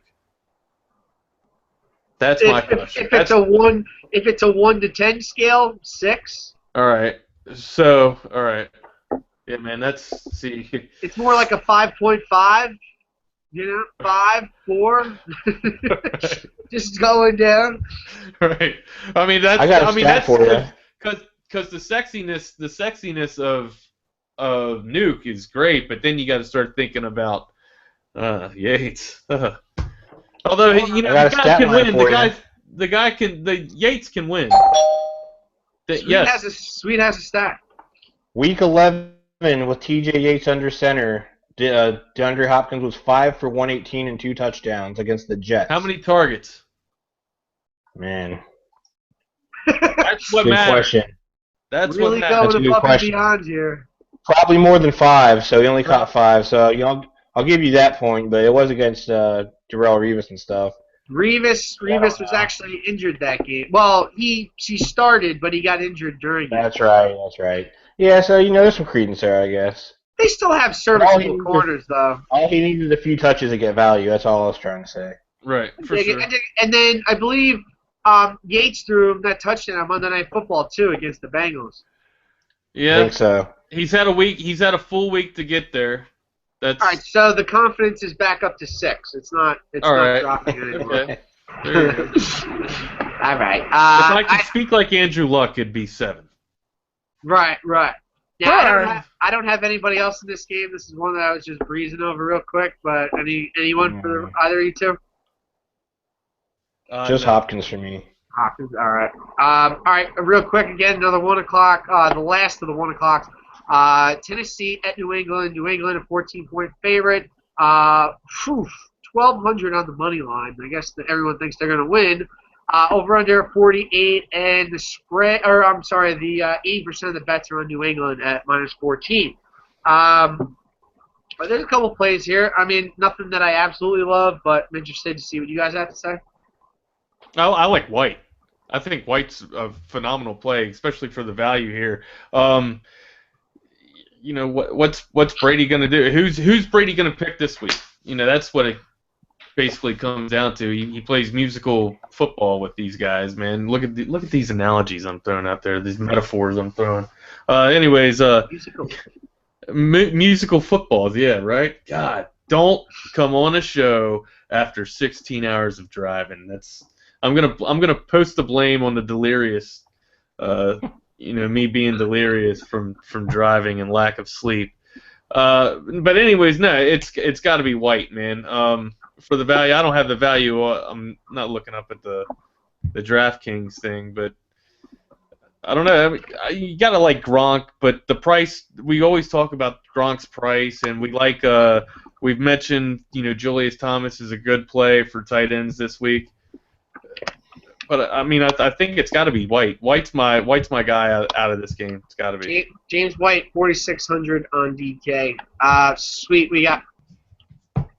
That's my question. If it's a 1 to 10 scale, 6. All right. So, all right. Yeah, man, see. It's more like a 5.5, 5, 4. just going down. Right. I mean that's. I got a I mean stat that's for you. because the sexiness of Nuke is great, but then you got to start thinking about Yates. Although I got a the guy stat can line win. for you. The Yates can win. Sweet has a stat. Week 11 with TJ Yates under center. DeAndre Hopkins was 5 for 118 and 2 touchdowns against the Jets. How many targets? Man, That's what good matters. question. That's Really what going matters. That's a good above and question. beyond here. Probably more than 5, so he only caught 5. So I'll give you that point, but it was against Darrell Revis and stuff. Revis was actually injured that game. Well, he started, but he got injured during it. That's right. Yeah, so there's some credence there, I guess. They still have serviceable corners, though. All he needed a few touches to get value. That's all I was trying to say. Right, for sure. And then I believe Yates threw him that touchdown on Monday Night Football too against the Bengals. Yeah, I think so. He's had a week. He's had a full week to get there. That's all right. So the confidence is back up to 6. It's not dropping anymore. Okay. There you go. All right. If I could speak like Andrew Luck, it'd be 7. Right. Yeah, I don't have anybody else in this game. This is one that I was just breezing over real quick. But anyone for either of you two? Just no. Hopkins for me. Hopkins. All right. All right. Real quick again. Another 1 o'clock. The last of the 1 o'clocks. Tennessee at New England. New England a 14-point favorite. 1,200 on the money line. I guess that everyone thinks they're going to win. Over under 48, and the 80% of the bets are on New England at -14. But there's a couple plays here. I mean, nothing that I absolutely love, but I'm interested to see what you guys have to say. I like White. I think White's a phenomenal play, especially for the value here. What's Brady going to do? Who's Brady going to pick this week? That's what it basically comes down to. He plays musical football with these guys, man. Look at these analogies I'm throwing out there, these metaphors I'm throwing. Musical footballs, yeah, right? God, don't come on a show after 16 hours of driving. I'm gonna post the blame on the delirious, me being delirious from driving and lack of sleep. But anyways, no, it's got to be White, man. For the value, I don't have the value. I'm not looking up at the DraftKings thing, but I don't know. I mean, you gotta like Gronk, but the price. We always talk about Gronk's price, and we've mentioned Julius Thomas is a good play for tight ends this week. But I mean, I think it's got to be White. White's my guy out of this game. It's got to be. James White, 4,600 on DK. Sweet, we got.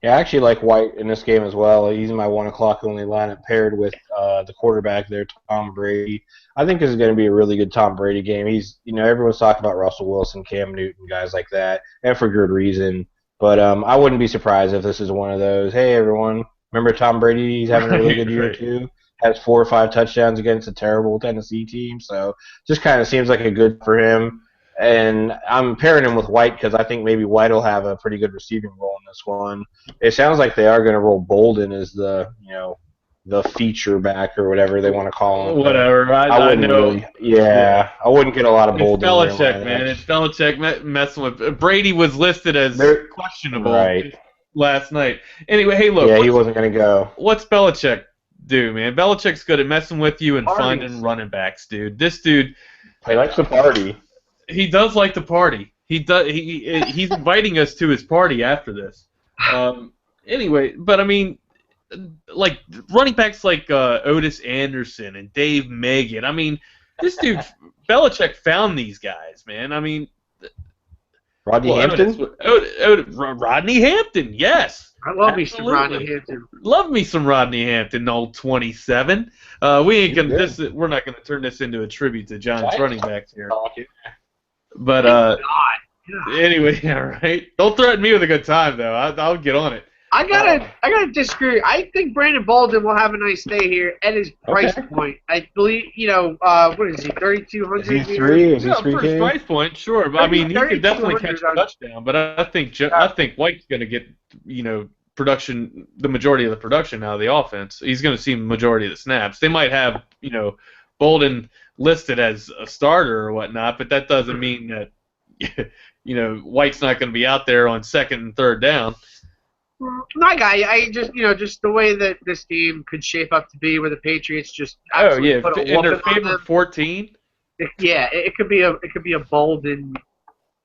Yeah, I actually like White in this game as well. He's my 1 o'clock only lineup paired with the quarterback there, Tom Brady. I think this is going to be a really good Tom Brady game. He's, everyone's talking about Russell Wilson, Cam Newton, guys like that, and for good reason. But I wouldn't be surprised if this is one of those, hey, everyone, remember Tom Brady? He's having a really good year, too. Has 4 or 5 touchdowns against a terrible Tennessee team. So just kind of seems like a good for him. And I'm pairing him with White because I think maybe White will have a pretty good receiving role in this one. It sounds like they are going to roll Bolden as the feature back or whatever they want to call him. Whatever. I wouldn't know. Really, I wouldn't get a lot of Bolden. It's Belichick, man. It's Belichick messing with. Brady was listed as questionable last night. Anyway, hey, look. Yeah, he wasn't going to go. What's Belichick do, man? Belichick's good at messing with you and finding running backs, dude. This dude. He likes to party. He does like to party. He does. He's inviting us to his party after this. Anyway, but I mean, like running backs like Otis Anderson and Dave Megan. I mean, this dude Belichick found these guys, man. I mean, Rodney Hampton. Rodney Hampton, yes. I love me some Rodney Hampton. Love me some Rodney Hampton, old 27. We ain't gonna. We're not gonna turn this into a tribute to Giants running backs here. But anyway, all right. Don't threaten me with a good time, though. I'll get on it. I gotta disagree. I think Brandon Bolden will have a nice day here at his price point. I believe, what is he, 3,200? Is he three? Is he for his price point, sure. But I mean, he could definitely catch a touchdown. But I think White's gonna get, the majority of the production out of the offense. He's going to see the majority of the snaps. They might have, Bolden listed as a starter or whatnot, but that doesn't mean that, White's not going to be out there on second and third down. No, I just, just the way that this game could shape up to be, where the Patriots just put a whooping in their on favorite them. 14. It could be a Bolden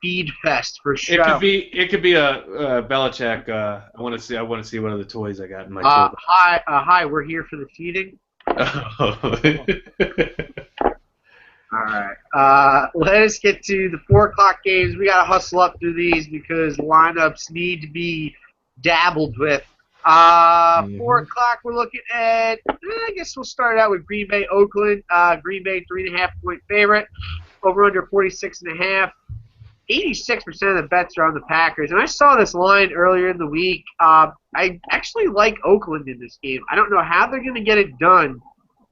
feed fest for sure. It could be a Belichick. I want to see one of the toys I got in my toy. Hi, we're here for the feeding. All right. Let us get to the 4 o'clock games. We got to hustle up through these because lineups need to be dabbled with. 4 o'clock, we're looking at, I guess we'll start out with Green Bay, Oakland. Green Bay, 3.5-point favorite. Over under 46.5. 86% of the bets are on the Packers. And I saw this line earlier in the week. I actually like Oakland in this game. I don't know how they're going to get it done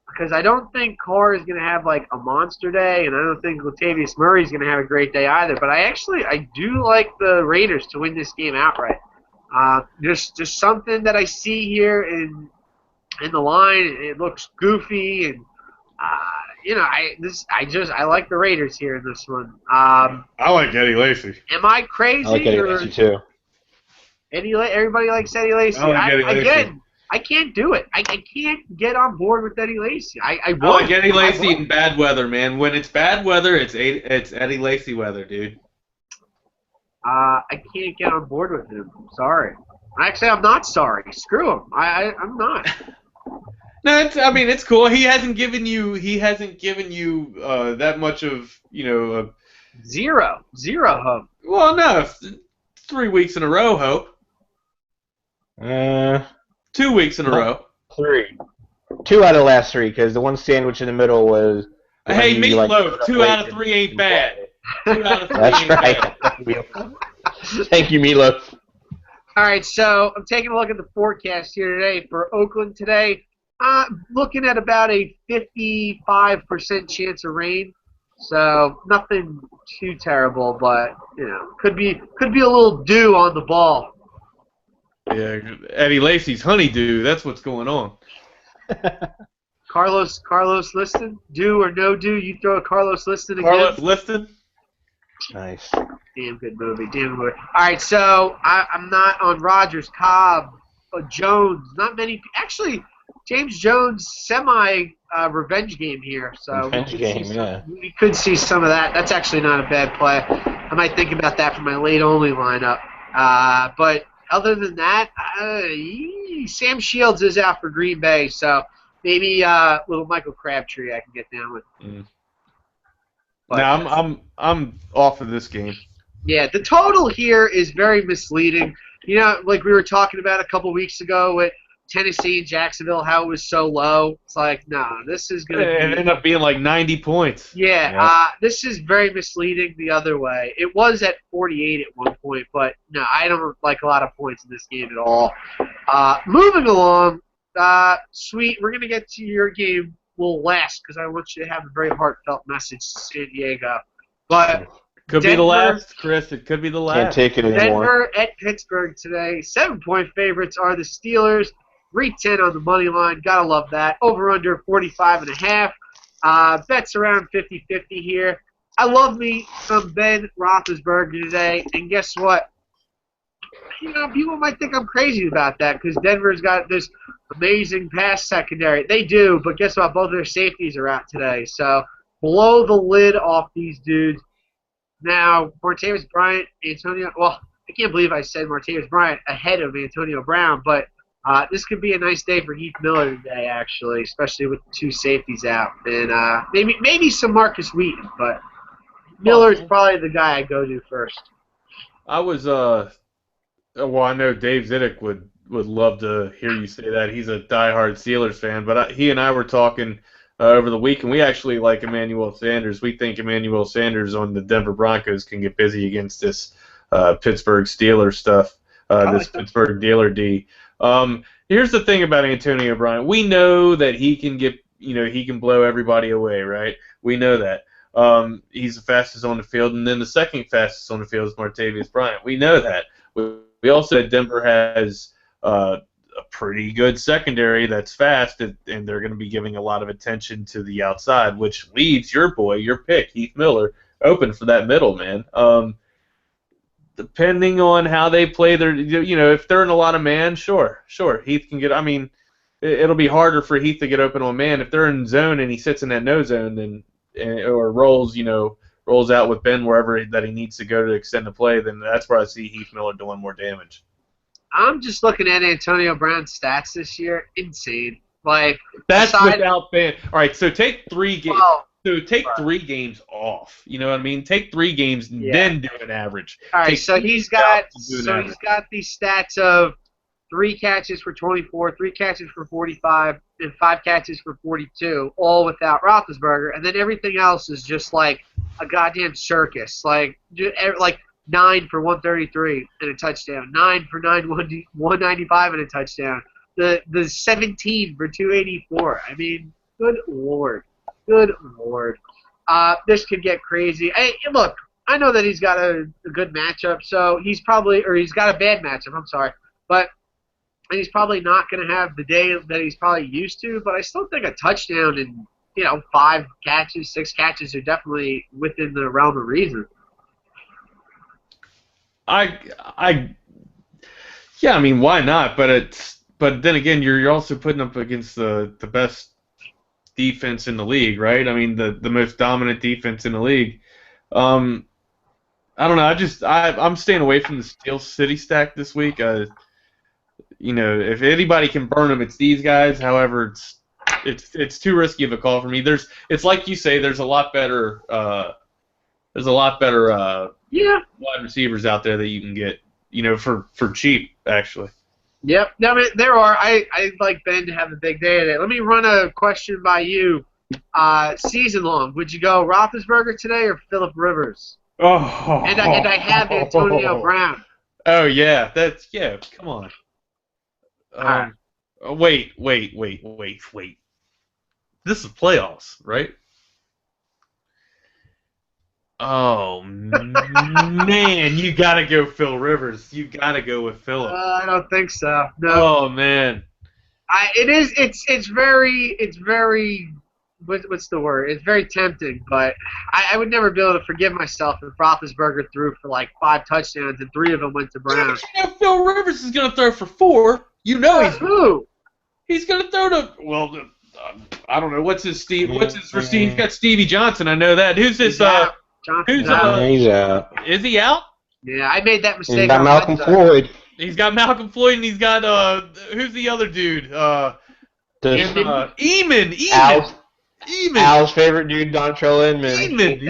because I don't think Carr is going to have like a monster day, and I don't think Latavius Murray is going to have a great day either. But I do like the Raiders to win this game outright. Just something that I see here in the line. It looks goofy, and I like the Raiders here in this one. I like Eddie Lacy. Am I crazy? I like Eddie Lacy too. Everybody likes Eddie Lacy. I like Eddie Lacy. Again, I can't do it. I can't get on board with Eddie Lacy. I like Eddie Lacy in bad weather, man. When it's bad weather, it's Eddie Lacy weather, dude. I can't get on board with him. I'm sorry. Actually, I'm not sorry. Screw him. I'm not. No, it's cool. He hasn't given you that much of Zero hope. Well, no, 3 weeks in a row, hope. 2 weeks in a row. 3. 2 out of the last 3, because the one sandwich in the middle was. Hey, Meatloaf. 2 out of 3 ain't bad. 2 out of 3 That's ain't right. bad. Thank you, Meatloaf. All right, so I'm taking a look at the forecast here today for Oakland today. Looking at about a 55% chance of rain. So nothing too terrible, but could be a little dew on the ball. Yeah, Eddie Lacy's honeydew. That's what's going on. Carlos Liston, dew or no dew? You throw a Carlos Liston again. Carlos Liston. Nice. Damn good movie. All right, so I'm not on Rodgers, Cobb, Jones. Not many. Actually, James Jones semi-revenge game here. So we could see some of that. That's actually not a bad play. I might think about that for my late-only lineup. But other than that, Sam Shields is out for Green Bay, so maybe little Michael Crabtree I can get down with. No, I'm off of this game. Yeah, the total here is very misleading. Like we were talking about a couple weeks ago with Tennessee and Jacksonville, how it was so low. It's like, no, this is going to It ended up being like 90 points. Yeah, this is very misleading the other way. It was at 48 at one point, but no, I don't like a lot of points in this game at all. Moving along, Sweet, we're going to get to your game last because I want you to have a very heartfelt message to San Diego. But could be the last, Chris. It could be the last. Can't take it anymore. Denver at Pittsburgh today. 7-point favorites are the Steelers. 310 on the money line. Gotta love that. Over under 45.5. Bets around 50-50 here. I love me some Ben Roethlisberger today, and guess what? People might think I'm crazy about that because Denver's got this amazing pass secondary. They do, but guess what? Both their safeties are out today. So blow the lid off these dudes. Now, Martavis Bryant, Antonio. Well, I can't believe I said Martavis Bryant ahead of Antonio Brown, but this could be a nice day for Heath Miller today, actually, especially with the 2 safeties out. And maybe some Marcus Wheaton, but Miller's probably the guy I go to first. I was I know Dave Zidek would love to hear you say that. He's a diehard Steelers fan, but he and I were talking over the week, and we actually like Emmanuel Sanders. We think Emmanuel Sanders on the Denver Broncos can get busy against this Pittsburgh Steelers stuff, Pittsburgh Dealer D. Here's the thing about Antonio Brown. We know that he can he can blow everybody away, right? We know that. He's the fastest on the field, and then the second fastest on the field is Martavis Bryant. We know that. We also said Denver has a pretty good secondary that's fast, and they're going to be giving a lot of attention to the outside, which leaves your boy, your pick, Heath Miller, open for that middle, man. Depending on how they play their, if they're in a lot of man, sure, Heath can get. I mean, it'll be harder for Heath to get open on man if they're in zone and he sits in that no zone, or rolls out with Ben wherever that he needs to go to extend the play. Then that's where I see Heath Miller doing more damage. I'm just looking at Antonio Brown's stats this year. Insane. Like that's without Ben. All right, so take 3 games. Well, So take 3 games off. You know what I mean? Take 3 games and then do an average. All right, so he's got these stats of 3 catches for 24, 3 catches for 45, and 5 catches for 42, all without Roethlisberger, and then everything else is just like a goddamn circus. Like 9 for 133 and a touchdown, 9 for 195 and a touchdown. The 17 for 284. I mean, good lord. Good lord. This could get crazy. Hey, look, I know that he's got a good matchup, so he's got a bad matchup, I'm sorry, but he's probably not going to have the day that he's probably used to, but I still think a touchdown and, 5 catches, 6 catches are definitely within the realm of reason. I mean, why not? But then again, you're also putting up against the best defense in the league, right? I mean, the most dominant defense in the league. I don't know. I'm staying away from the Steel City stack this week. If anybody can burn them, it's these guys. However, it's too risky of a call for me. It's like you say. There's a lot better. Wide receivers out there that you can get, for cheap, actually. Yep. No, there are. I'd like Ben to have a big day today. Let me run a question by you. Season long, would you go Roethlisberger today or Phillip Rivers? Oh. And I have Antonio Brown. Oh, yeah. Come on. Right. Wait. This is playoffs, right? Oh, man, you got to go Phil Rivers. You got to go with Phillip. I don't think so. No. Oh, man. It's very, what's the word? It's very tempting, but I would never be able to forgive myself if Roethlisberger threw for like 5 touchdowns and 3 of them went to Brown. Phil Rivers is going to throw for 4. He's who? He's going to throw to, I don't know. What's his receiver? He's got Stevie Johnson. I know that. Who's this? He's out. He's out. Is he out? Yeah, I made that mistake. He's got Malcolm Floyd. He's got Malcolm Floyd, and he's got who's the other dude? Eamon. Al's favorite dude, Dontrell Inman.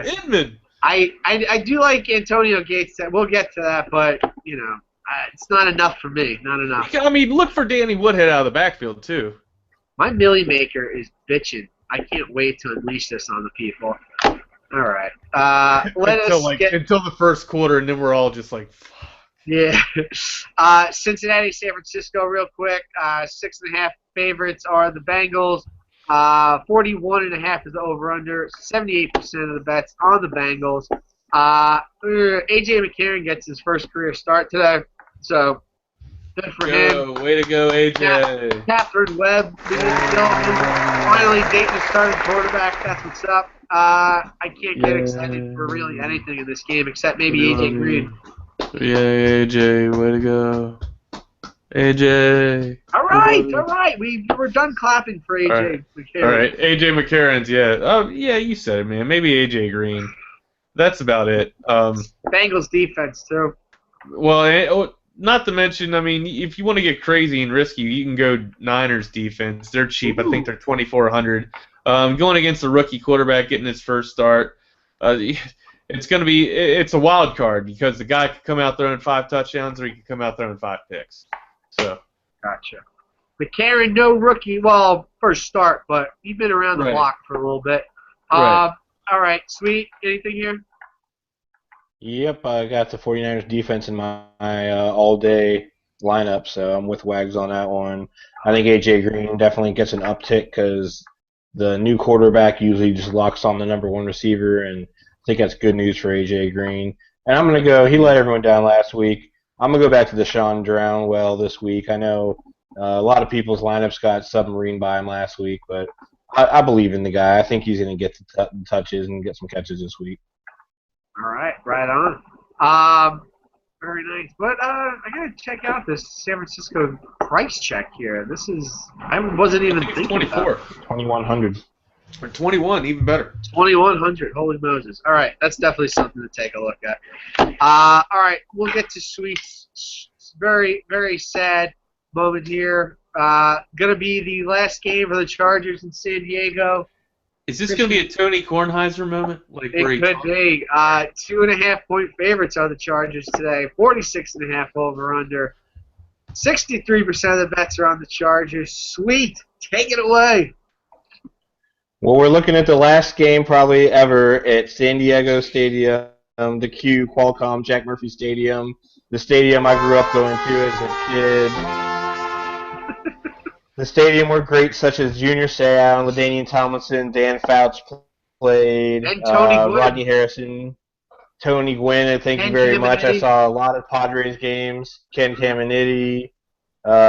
Inman. I do like Antonio Gates. We'll get to that, but it's not enough for me. Not enough. I mean, look for Danny Woodhead out of the backfield too. My Millie Maker is bitching. I can't wait to unleash this on the people. All right. Until the first quarter, and then we're all just like, fuck. Yeah. Cincinnati, San Francisco, real quick. 6.5 favorites are the Bengals. 41.5 is the over/under. 78% of the bets on the Bengals. AJ McCarron gets his first career start today, so good for him. Way to go, AJ. Catherine Webb finally dating a starting quarterback. That's what's up. I can't get excited for really anything in this game except maybe AJ Green. Yeah, AJ, way to go. AJ. All right. We're done clapping for AJ McCarron. All right, AJ McCarron's, yeah. Oh, yeah, you said it, man. Maybe AJ Green. That's about it. Bengals defense, too. Well, not to mention, I mean, if you want to get crazy and risky, you can go Niners defense. They're cheap. Ooh. I think they're $2,400. Going against a rookie quarterback, getting his first start. It's a wild card because the guy could come out throwing 5 touchdowns or he could come out throwing 5 picks. So. Gotcha. McCarron, no rookie. Well, first start, but he's been around the block for a little bit. Right. All right, sweet. Anything here? Yep, I got the 49ers defense in my all-day lineup, so I'm with Wags on that one. I think A.J. Green definitely gets an uptick because the new quarterback usually just locks on the number 1 receiver, and I think that's good news for A.J. Green. And I'm going to go, he let everyone down last week. I'm going to go back to Deshaun Drownwell this week. I know a lot of people's lineups got submarine by him last week, but I believe in the guy. I think he's going to get the touches and get some catches this week. All right, right on. Very nice. But I gotta check out this San Francisco price check here. This is I wasn't even thinking 24. about. 2,100. Or 21, even better. 2,100. Holy Moses! All right, that's definitely something to take a look at. All right, we'll get to sweeps. Very, very sad moment here. Gonna be the last game for the Chargers in San Diego. Is this going to be a Tony Kornheiser moment? Like It could be. 2.5-point favorites are the Chargers today. 46.5 over/under. 63% of the bets are on the Chargers. Sweet, take it away. Well, we're looking at the last game probably ever at San Diego Stadium, the Qualcomm Jack Murphy Stadium, the stadium I grew up going to as a kid. The stadium where greats such as Junior Seau, LaDainian Tomlinson, Dan Fouts played, And Tony Gwynn. Rodney Harrison, Tony Gwynn, thank you very much. I saw a lot of Padres games, Ken Caminiti,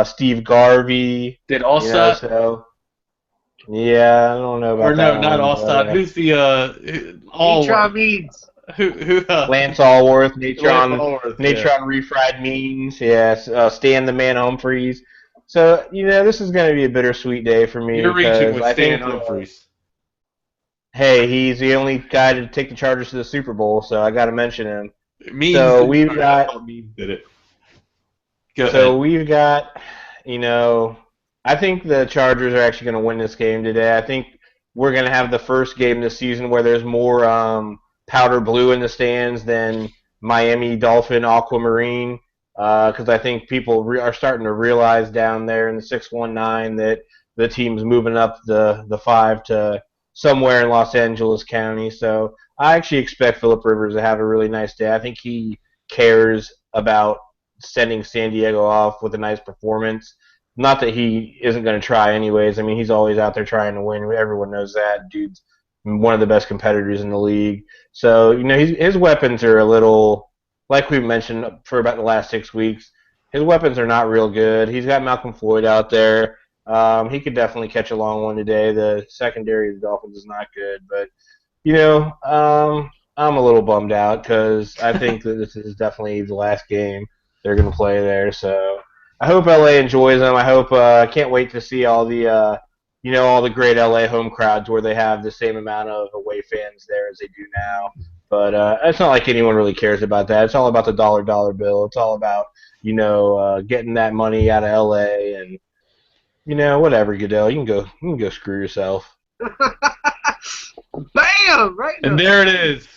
Steve Garvey. Did Allstott? Yeah, I don't know about that. Or no, not Allstott. Who's the Natron Means. Who Lance Allworth, Natron yeah. Refried Means, yes, Stan the Man Humphreys. So, this is going to be a bittersweet day for me. You're reaching with Stan think, Humphreys. Hey, he's the only guy to take the Chargers to the Super Bowl, so I got to mention him. Means so we've got. Means did it. We've got, I think the Chargers are actually going to win this game today. I think we're going to have the first game this season where there's more powder blue in the stands than Miami Dolphin Aquamarine. Because I think people are starting to realize down there in the 619 that the team's moving up the 5 to somewhere in Los Angeles County. So I actually expect Phillip Rivers to have a really nice day. I think he cares about sending San Diego off with a nice performance. Not that he isn't going to try anyways. I mean, he's always out there trying to win. Everyone knows that. Dude's one of the best competitors in the league. So, his weapons are a little... Like we mentioned for about the last 6 weeks, his weapons are not real good. He's got Malcolm Floyd out there. He could definitely catch a long one today. The secondary of the Dolphins is not good. But, I'm a little bummed out because I think that this is definitely the last game they're going to play there. So I hope LA enjoys them. I can't wait to see all the, all the great LA home crowds where they have the same amount of away fans there as they do now. But it's not like anyone really cares about that. It's all about the dollar bill. It's all about, getting that money out of LA and, whatever, Goodell. You can go screw yourself. Bam! Right. And there it is.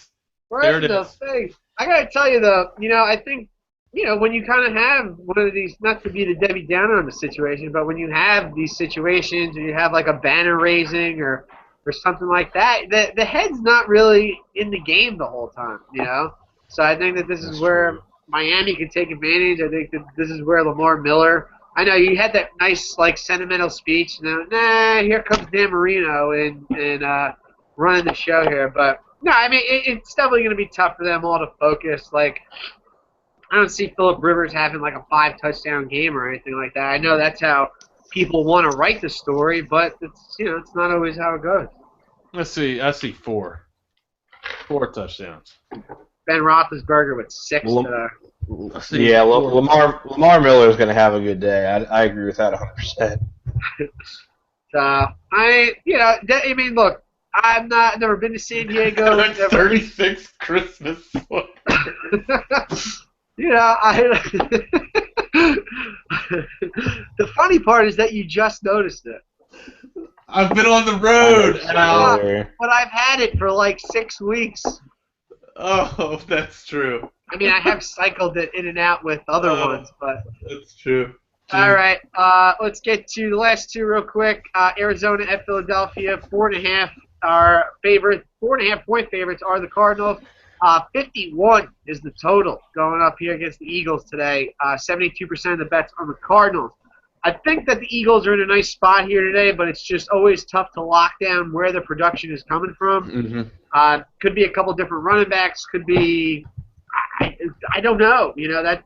Right in the face. I gotta tell you though, I think, when you kind of have one of these, not to be the Debbie Downer on the situation, but when you have these situations and you have like a banner raising or something like that, the head's not really in the game the whole time, So I think that this is where Miami can take advantage. I think that this is where Lamar Miller. I know you had that nice sentimental speech. Now, here comes Dan Marino and running the show here. But no, I mean it's definitely going to be tough for them all to focus. I don't see Phillip Rivers having a 5-touchdown game or anything like that. I know that's how people want to write the story, but it's not always how it goes. Let's see. I see 4 touchdowns. Ben Roethlisberger with 6 today. Yeah, Lamar Miller is going to have a good day. I agree with that 100%. I mean, look, I've never been to San Diego. 36 Christmas. The funny part is that you just noticed it. I've been on the road, but I've had it for 6 weeks. Oh, that's true. I mean, I have cycled it in and out with other ones, but that's true. All right, let's get to the last 2 real quick. Arizona at Philadelphia, 4.5 are favorite. 4.5-point favorites are the Cardinals. 51 is the total going up here against the Eagles today. 72% of the bets on the Cardinals. I think that the Eagles are in a nice spot here today, but it's just always tough to lock down where the production is coming from. Mm-hmm. Could be a couple different running backs. Could be, I don't know.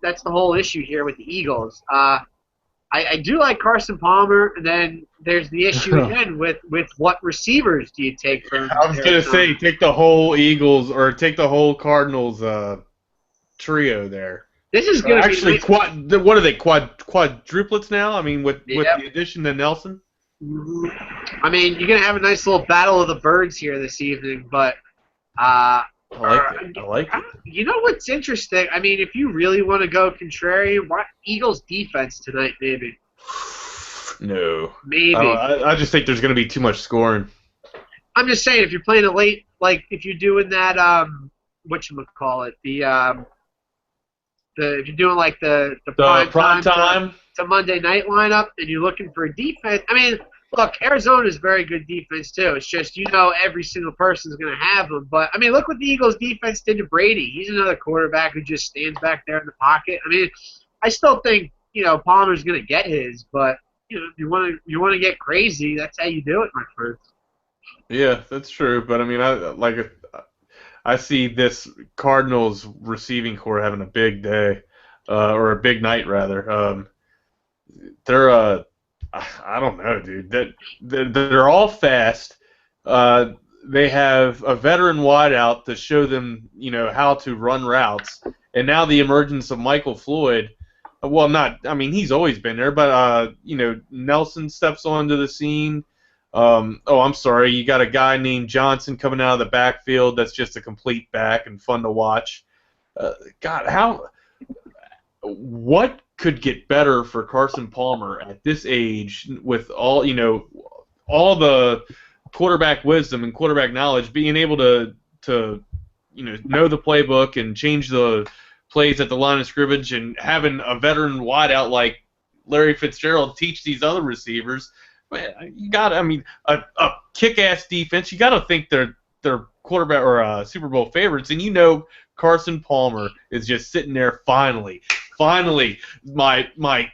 That's the whole issue here with the Eagles. I do like Carson Palmer, and then there's the issue again with what receivers do you take from I was going to say, take the whole Eagles or take the whole Cardinals trio there. This is going to actually what are they, quadruplets now? I mean, with the addition to Nelson? I mean, you're going to have a nice little battle of the birds here this evening, but I like it. You know what's interesting? I mean, if you really want to go contrarian, why Eagles defense tonight, maybe? No. Maybe. I just think there's going to be too much scoring. I'm just saying, if you're playing it late, like if you're doing that, whatchamacallit, if you're doing like the prime time to Monday night lineup, and you're looking for a defense, I mean, look, Arizona's very good defense too. It's just every single person's going to have them. But I mean, look what the Eagles defense did to Brady. He's another quarterback who just stands back there in the pocket. I mean, I still think Palmer's going to get his, but if you want to get crazy, that's how you do it, my friend. Yeah, that's true. But I mean, I see this Cardinals receiving core having a big day, or a big night rather. They're I don't know, dude. They're all fast. They have a veteran wideout to show them, how to run routes. And now the emergence of Michael Floyd. Well, he's always been there, but Nelson steps onto the scene. I'm sorry, you got a guy named Johnson coming out of the backfield. That's just a complete back and fun to watch. God, what could get better for Carson Palmer at this age with all the quarterback wisdom and quarterback knowledge, being able to know the playbook and change the plays at the line of scrimmage, and having a veteran wideout like Larry Fitzgerald teach these other receivers. You got, a kick-ass defense. You got to think they're quarterback or Super Bowl favorites, and Carson Palmer is just sitting there. Finally, my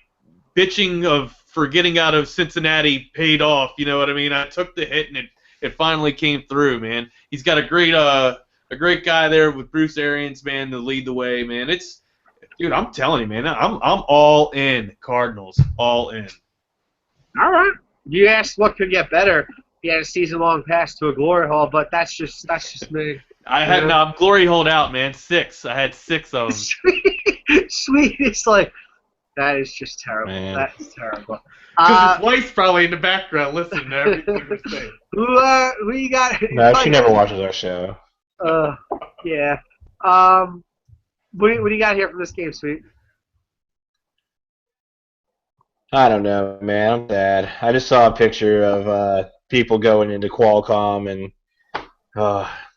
bitching for getting out of Cincinnati paid off. You know what I mean? I took the hit, and it finally came through, man. He's got a great guy there with Bruce Arians, man, to lead the way, man. Dude, I'm telling you, man, I'm all in Cardinals, all in. All right. You asked what could get better. He had a season-long pass to a glory hole, but that's just me. I'm glory holed out, man. 6. I had 6 of them. Sweet. It's like, that is just terrible. Man. That's terrible. Because his wife's probably in the background listening to everything we're saying. Who you got? No, she never watches our show. Yeah. What do you got here from this game, Sweet? I don't know, man. I'm sad. I just saw a picture of people going into Qualcomm, and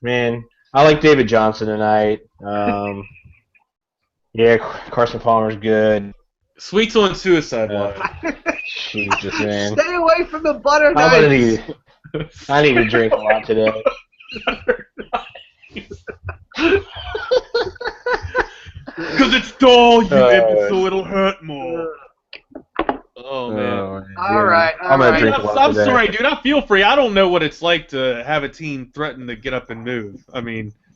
man, I like David Johnson tonight. Yeah, Carson Palmer's good. Sweet's on suicide watch. Jesus, man. Stay away from the butter I knife. need to drink a lot today. Because it's dull, so it'll hurt more. Oh, man. All right. I'm sorry, dude. I feel free. I don't know what it's like to have a team threaten to get up and move.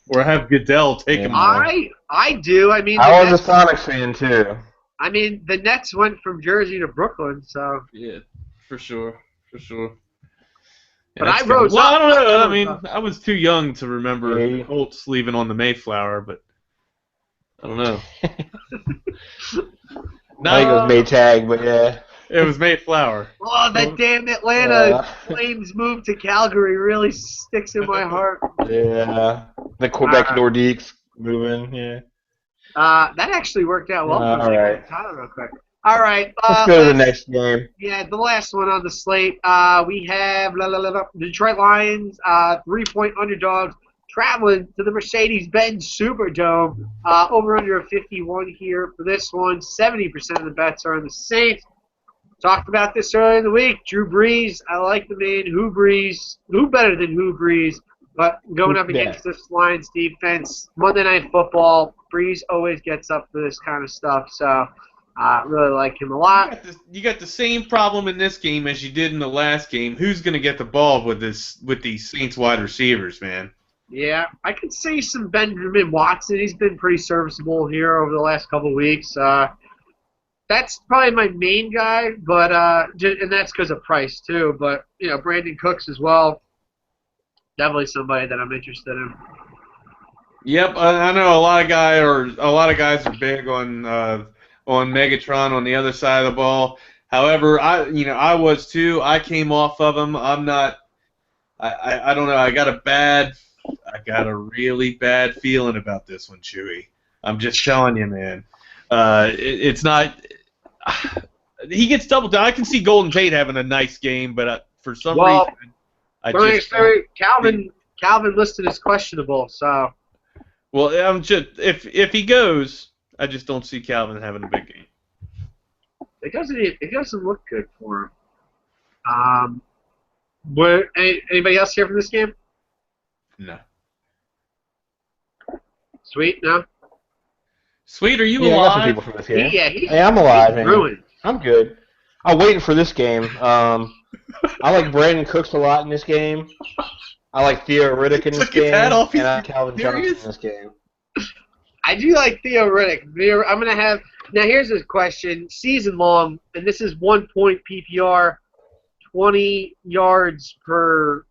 Or have Goodell take him out. I do. I was a Sonics fan, too. The Nets went from Jersey to Brooklyn, so. Yeah, for sure. But I rose up. I don't know. I was too young to remember Colts leaving on the Mayflower, but I don't know. I think it was Maytag, but yeah. It was Mayflower. Oh, that damn Atlanta Flames move to Calgary really sticks in my heart. Yeah. The Quebec Nordiques moving, yeah. That actually worked out well. All right. Real quick. All right. Let's go to the next game. Yeah, the last one on the slate. We have the Detroit Lions, 3-point underdogs, traveling to the Mercedes-Benz Superdome. Over under a 51 here for this one. 70% of the bets are on the Saints. Talked about this earlier in the week. Drew Brees, I like the man. Who better than Who Brees? But going up against this Lions defense, Monday Night Football, Brees always gets up for this kind of stuff. So I really like him a lot. You got the same problem in this game as you did in the last game. Who's going to get the ball with these Saints wide receivers, man? Yeah, I could see some Benjamin Watson. He's been pretty serviceable here over the last couple of weeks. That's probably my main guy, but and that's because of price too. But Brandon Cooks as well. Definitely somebody that I'm interested in. Yep, I know a lot of guys are big on Megatron on the other side of the ball. However, I was too. I came off of him. I'm not. I don't know. I got a really bad feeling about this one, Chewy. I'm just telling you, man. It's not. He gets doubled down. I can see Golden Tate having a nice game, but for some reason, Calvin listed as questionable. So. Well, I'm just if he goes, I just don't see Calvin having a big game. It doesn't look good for him. Anybody else here from this game? No. Sweet, no. Sweet, are you alive? alive? I got some people from this game. Hey, I'm alive. He's ruined. I'm good. I'm waiting for this game. I like Brandon Cooks a lot in this game. I like Theo Riddick in this game, and I like Calvin Johnson in this game. I do like Theo Riddick. I'm going to have – now here's a question. Season long, and this is 1 point PPR, 20 yards per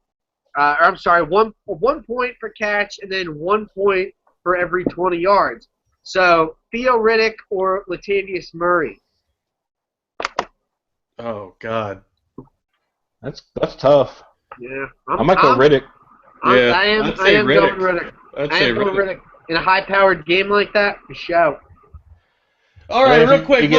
I'm sorry, one point per catch, and then 1 point for every 20 yards. So Theo Riddick or Latavius Murray? Oh, God. That's tough. Yeah. I might go Riddick. I am going Riddick. Riddick. In a high-powered game like that, for sure. All right, real quick.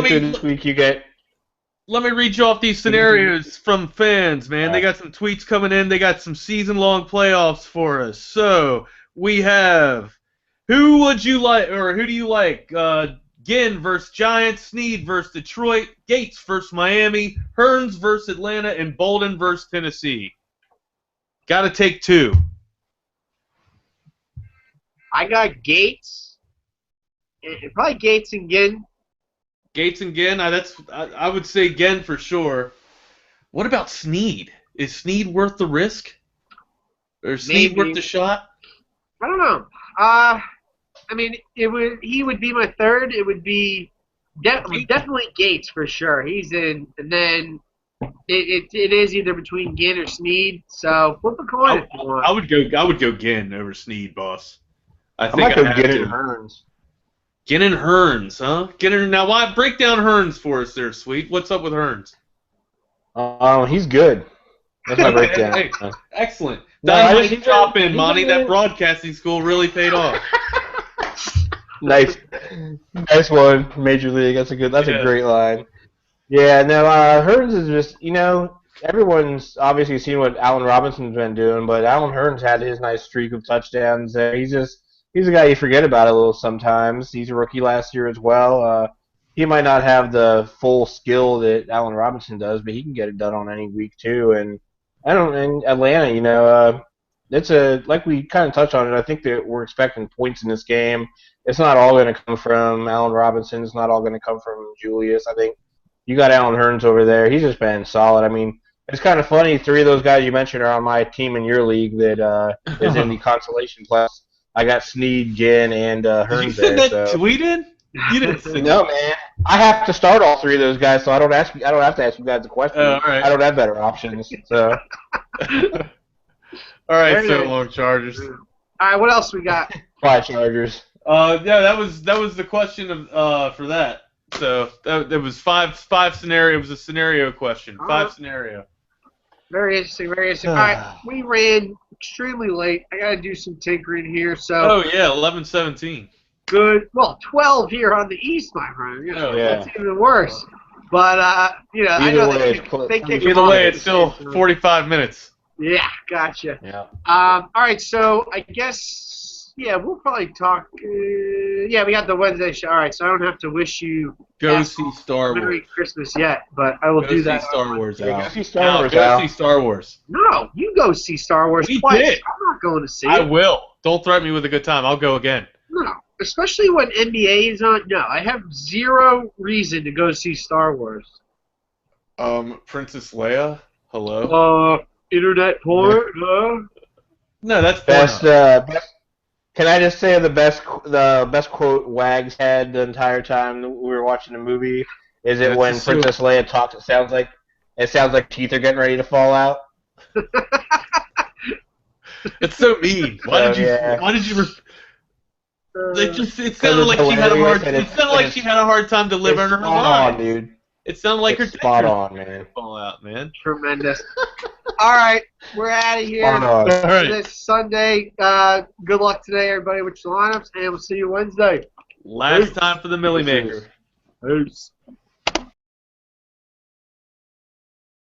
Let me read you off these scenarios from fans, man. They got some tweets coming in. They got some season-long playoffs for us. So we have who do you like? Ginn versus Giants, Snead versus Detroit, Gates versus Miami, Hearns versus Atlanta, and Bolden versus Tennessee. Got to take two. I got Gates. Probably Gates and Ginn. Gates and Ginn. I would say Ginn for sure. What about Snead? Is Snead worth the risk? Or is Snead worth the shot? I don't know. I mean, he would be my third. It would be definitely Gates for sure. He's in, and then it is either between Ginn or Snead. So flip a coin if you want. I would go Ginn over Snead, boss. I might go Ginn and Hearns. Ginn and Hearns, huh? Now, why break down Hearns for us there, Sweet? What's up with Hearns? He's good. That's my breakdown. Hey, excellent. Nice drop in, Monty. That broadcasting school really paid off. Nice one, Major League. That's a great line. Yeah, no, Hearns is just, everyone's obviously seen what Allen Robinson's been doing, but Allen Hearns had his nice streak of touchdowns there. He's a guy you forget about a little sometimes. He's a rookie last year as well. He might not have the full skill that Allen Robinson does, but he can get it done on any week too. And in Atlanta, it's like we kind of touched on it. I think that we're expecting points in this game. It's not all going to come from Allen Robinson. It's not all going to come from Julius. I think you got Allen Hearns over there. He's just been solid. I mean, it's kind of funny. 3 of those guys you mentioned are on my team in your league that is in the consolation plus. I got Snead, Ginn, and Hearns there. Did you send that tweet in? You didn't send No, man. I have to start all 3 of those guys, so I don't have to ask you guys the question. All right. I don't have better options. So. All right, so long, Chargers. All right, what else we got? 5 Chargers. Yeah, that was the question for that. So that was five scenario. It was a scenario question. 5 scenario. Very interesting. Very interesting. All right, we ran extremely late. I got to do some tinkering here. So. Oh yeah, 11:17. Good. Well, 12 here on the East, my friend. That's even worse. But I know they kick Either way, it's still 45 minutes. Yeah, gotcha. Yeah. All right, so I guess we'll probably talk. We got the Wednesday show. All right, so I don't have to wish you go see Star Wars. Merry Christmas yet, but I will do that. Go see Star Wars. Go see Star Wars. Go see Star Wars. No, you go see Star Wars twice. Did. I'm not going to see it. I will. Don't threaten me with a good time. I'll go again. No, especially when NBA is on. No, I have zero reason to go see Star Wars. Princess Leia. Hello. Internet porn. No, that's Best, Pornhub. best. Can I just say the best quote Wags had the entire time that we were watching the movie? Is it Let's when assume. Princess Leia talks? It sounds like teeth are getting ready to fall out. It's so mean. Why So did you? yeah, Why did you? It because sounded it's like she had a hilarious hard. and It sounded like she had a hard time delivering her spot lines. on, dude. It sounded like her It's spot dentures on, man. fall out, man. Tremendous. All right, we're out of here. Spot on. All right. This Sunday. Good luck today, everybody, with your lineups, and we'll see you Wednesday. Last time for the Millie Deuces. Maker. Peace.